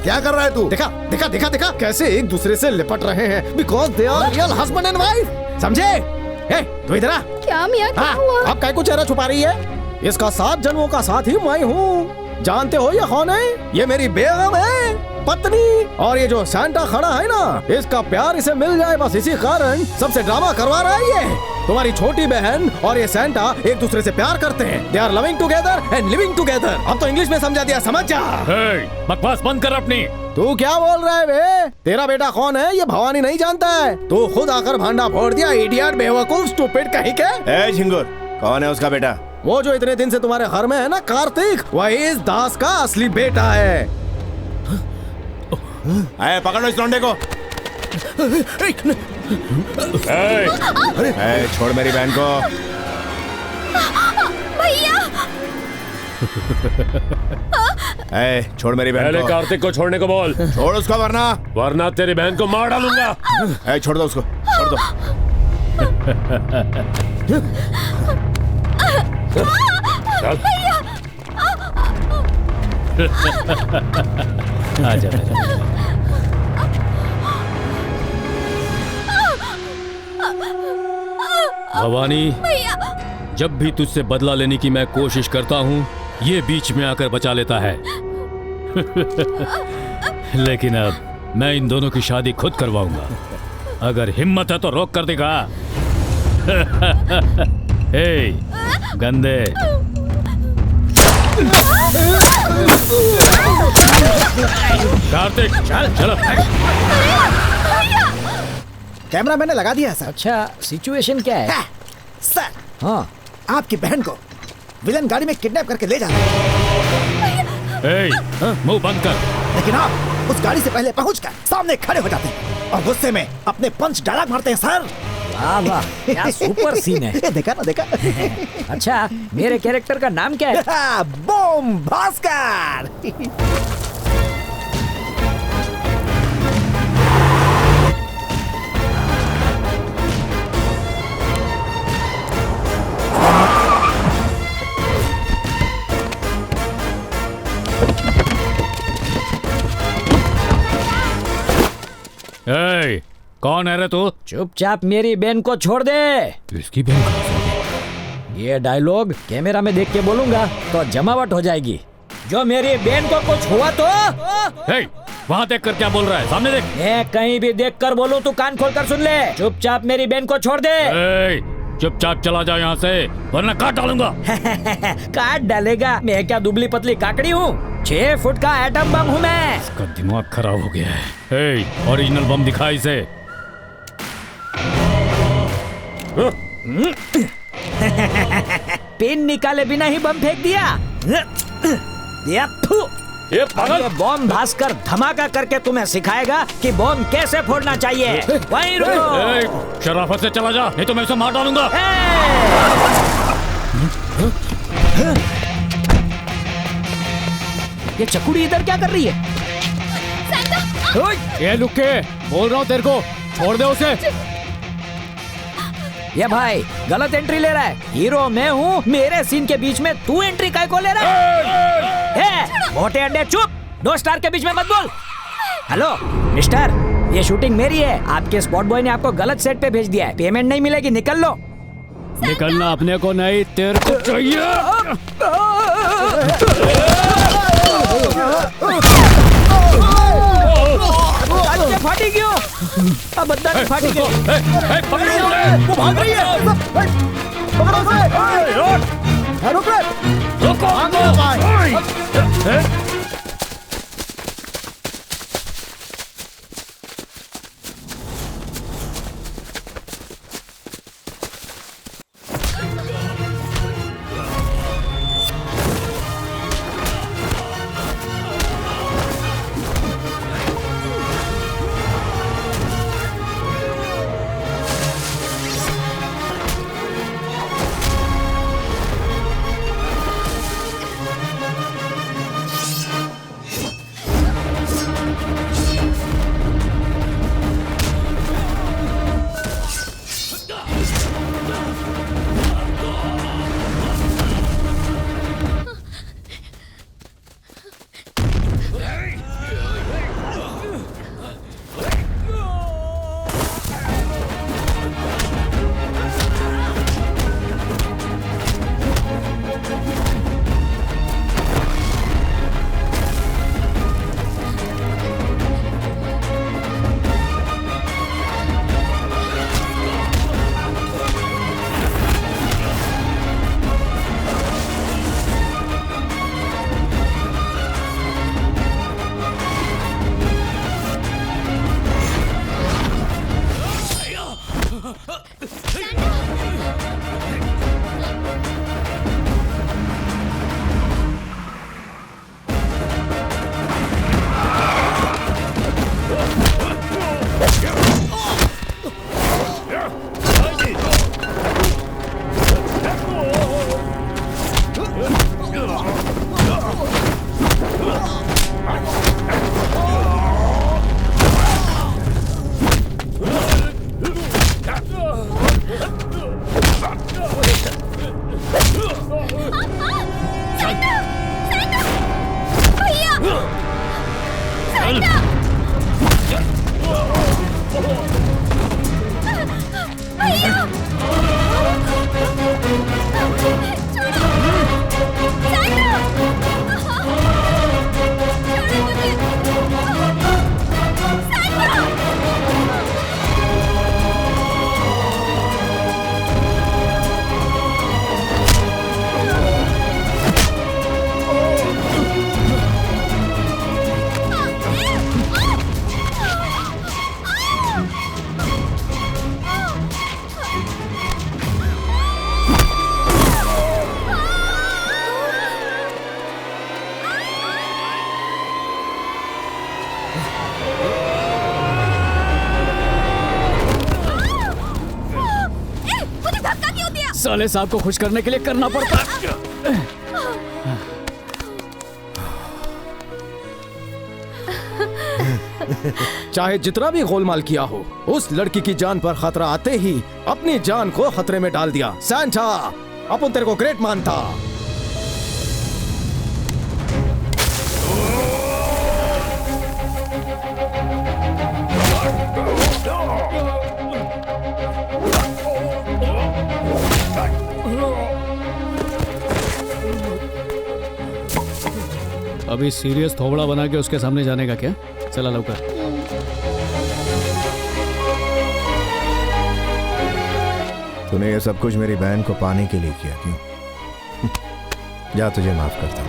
क्या कर रहा है तू? देखा देखा देखा देखा कैसे एक दूसरे से लिपट रहे हैं, because they are real husband and wife. समझे? तू इधर आ। क्या मियाँ, क्या हुआ? अब काय को चेहरा छुपा रही है? इसका 7 जन्मों का साथी मैं हूँ। जानते हो ये कौन है? ये मेरी बेगम है। पत्नी और ये जो सैंटा खड़ा है ना, इसका प्यार इसे मिल जाए बस इसी कारण सबसे ड्रामा करवा रहा है ये। तुम्हारी छोटी बहन और ये सैंटा एक दूसरे से प्यार करते हैं। They are loving together and living together. अब तो इंग्लिश में समझा दिया, समझ जा। बकवास बंद कर अपनी। तू क्या बोल रहा है बे? तेरा बेटा कौन है ये भवानी नहीं जानता है। तू खुद आकर भांडा फोड़ दिया, इडियट, बेवकूफ, स्टूपिड कहीं के। ए झिंगुर, कौन है उसका बेटा? वो जो इतने दिन से तुम्हारे घर में है ना, कार्तिक, वही इस दास का असली बेटा है। पकड़ो इस लौंडे को। अरे छोड़ मेरी बहन को। भैया छोड़ मेरी बहन पहले को। कार्तिक को छोड़ने को बोल। छोड़ उसको वरना तेरी बहन को मार डालूंगा। छोड़ दो उसको, छोड़ दो। आजा भवानी, जब भी तुझसे बदला लेने की मैं कोशिश करता हूँ, ये बीच में आकर बचा लेता है। लेकिन अब मैं इन दोनों की शादी खुद करवाऊंगा। अगर हिम्मत है तो रोक कर दिखा। हे गंदे, कार्तिक चलो। कैमरा मैंने लगा दिया सर। अच्छा, सिचुएशन क्या है? सर, हाँ, आपकी बहन को विलन गाड़ी में किडनैप करके ले जा रहे हैं। मुंह बंद कर। लेकिन आप उस गाड़ी से पहले पहुंचकर सामने खड़े हो जाते हैं और गुस्से में अपने पंच डायलॉग मारते हैं सर। वाह वाह, क्या सुपर सीन है। ये देखा ना, देखा। अच्छा, मेरे कैरेक्टर का नाम क्या है? बम भास्कर। कौन है रे तू? चुपचाप मेरी बहन को छोड़ दे। इसकी बहन? ये डायलॉग कैमरा में देख के बोलूंगा तो जमावट हो जाएगी। जो मेरी बहन को कुछ हुआ तो वहाँ देख कर क्या बोल रहा है? सामने देख। मैं कहीं भी देख कर बोलूं तू कान खोल कर सुन ले। चुपचाप मेरी बहन को छोड़ दे। चुपचाप चला जाओ यहाँ से, वरना काट डालूंगा। काट डालेगा? मैं क्या दुबली पतली काकड़ी हूँ? 6 फुट का एटम बम हूँ मैं। इसका दिमाग खराब हो गया है। ओरिजिनल बम दिखा इसे। पिन निकाले बिना ही बम फेंक दिया। ये बम भास्कर धमाका करके तुम्हें सिखाएगा कि बम कैसे फोड़ना चाहिए। वहीं रुको। शराफत से चला जा, नहीं तो मैं इसे मार डालूंगा। ये चकुड़ी इधर क्या कर रही है? ये लुक्के, बोल रहा हूँ तेरे को, छोड़ दे उसे। ये भाई गलत एंट्री ले रहा है। हीरो मैं हूँ, मेरे सीन के बीच में तू एंट्री काय को ले रहा है? मोटे अंडे चुप, 2 स्टार के बीच में मत बोल। हेलो मिस्टर, ये शूटिंग मेरी है। आपके स्पॉट बॉय ने आपको गलत सेट पे भेज दिया है। पेमेंट नहीं मिलेगी, निकल लो। निकलना अपने को नहीं, तेरे को चाहिए। फाटी क्यों? अब बंदा नहीं फाटी क्यों? वो भाग रही है। पकड़ो उसे। रुको। साले साहब को खुश करने के लिए करना पड़ता है। चाहे जितना भी गोलमाल किया हो, उस लड़की की जान पर खतरा आते ही अपनी जान को खतरे में डाल दिया। सैंटा, अपन तेरे को ग्रेट मानता। अभी सीरियस थोबड़ा बना के उसके सामने जाने का क्या? चला लौकर। तूने ये सब कुछ मेरी बहन को पाने के लिए किया, क्यों? जा, तुझे माफ करता हूं।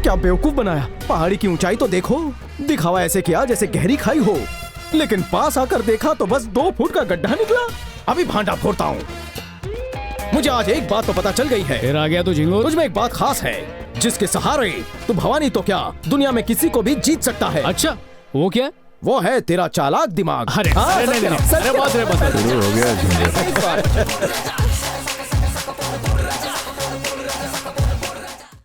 क्या बेवकूफ बनाया। पहाड़ी की ऊंचाई तो देखो, दिखावा ऐसे किया जैसे गहरी खाई हो, लेकिन पास आकर देखा तो बस 2 फुट का गड्ढा निकला। अभी भांडा फोड़ता हूँ। मुझे आज एक बात तो पता चल गई है। फिर आ गया तू झिंगुर। मुझ में एक बात खास है, जिसके सहारे तू भवानी तो क्या दुनिया में किसी को भी जीत सकता है। अच्छा, वो क्या? वो है तेरा चालाक दिमाग। अरे, हाँ, नहीं, नहीं, नहीं, सच अरे बात रे बात। शुरू हो गया झिंगुर।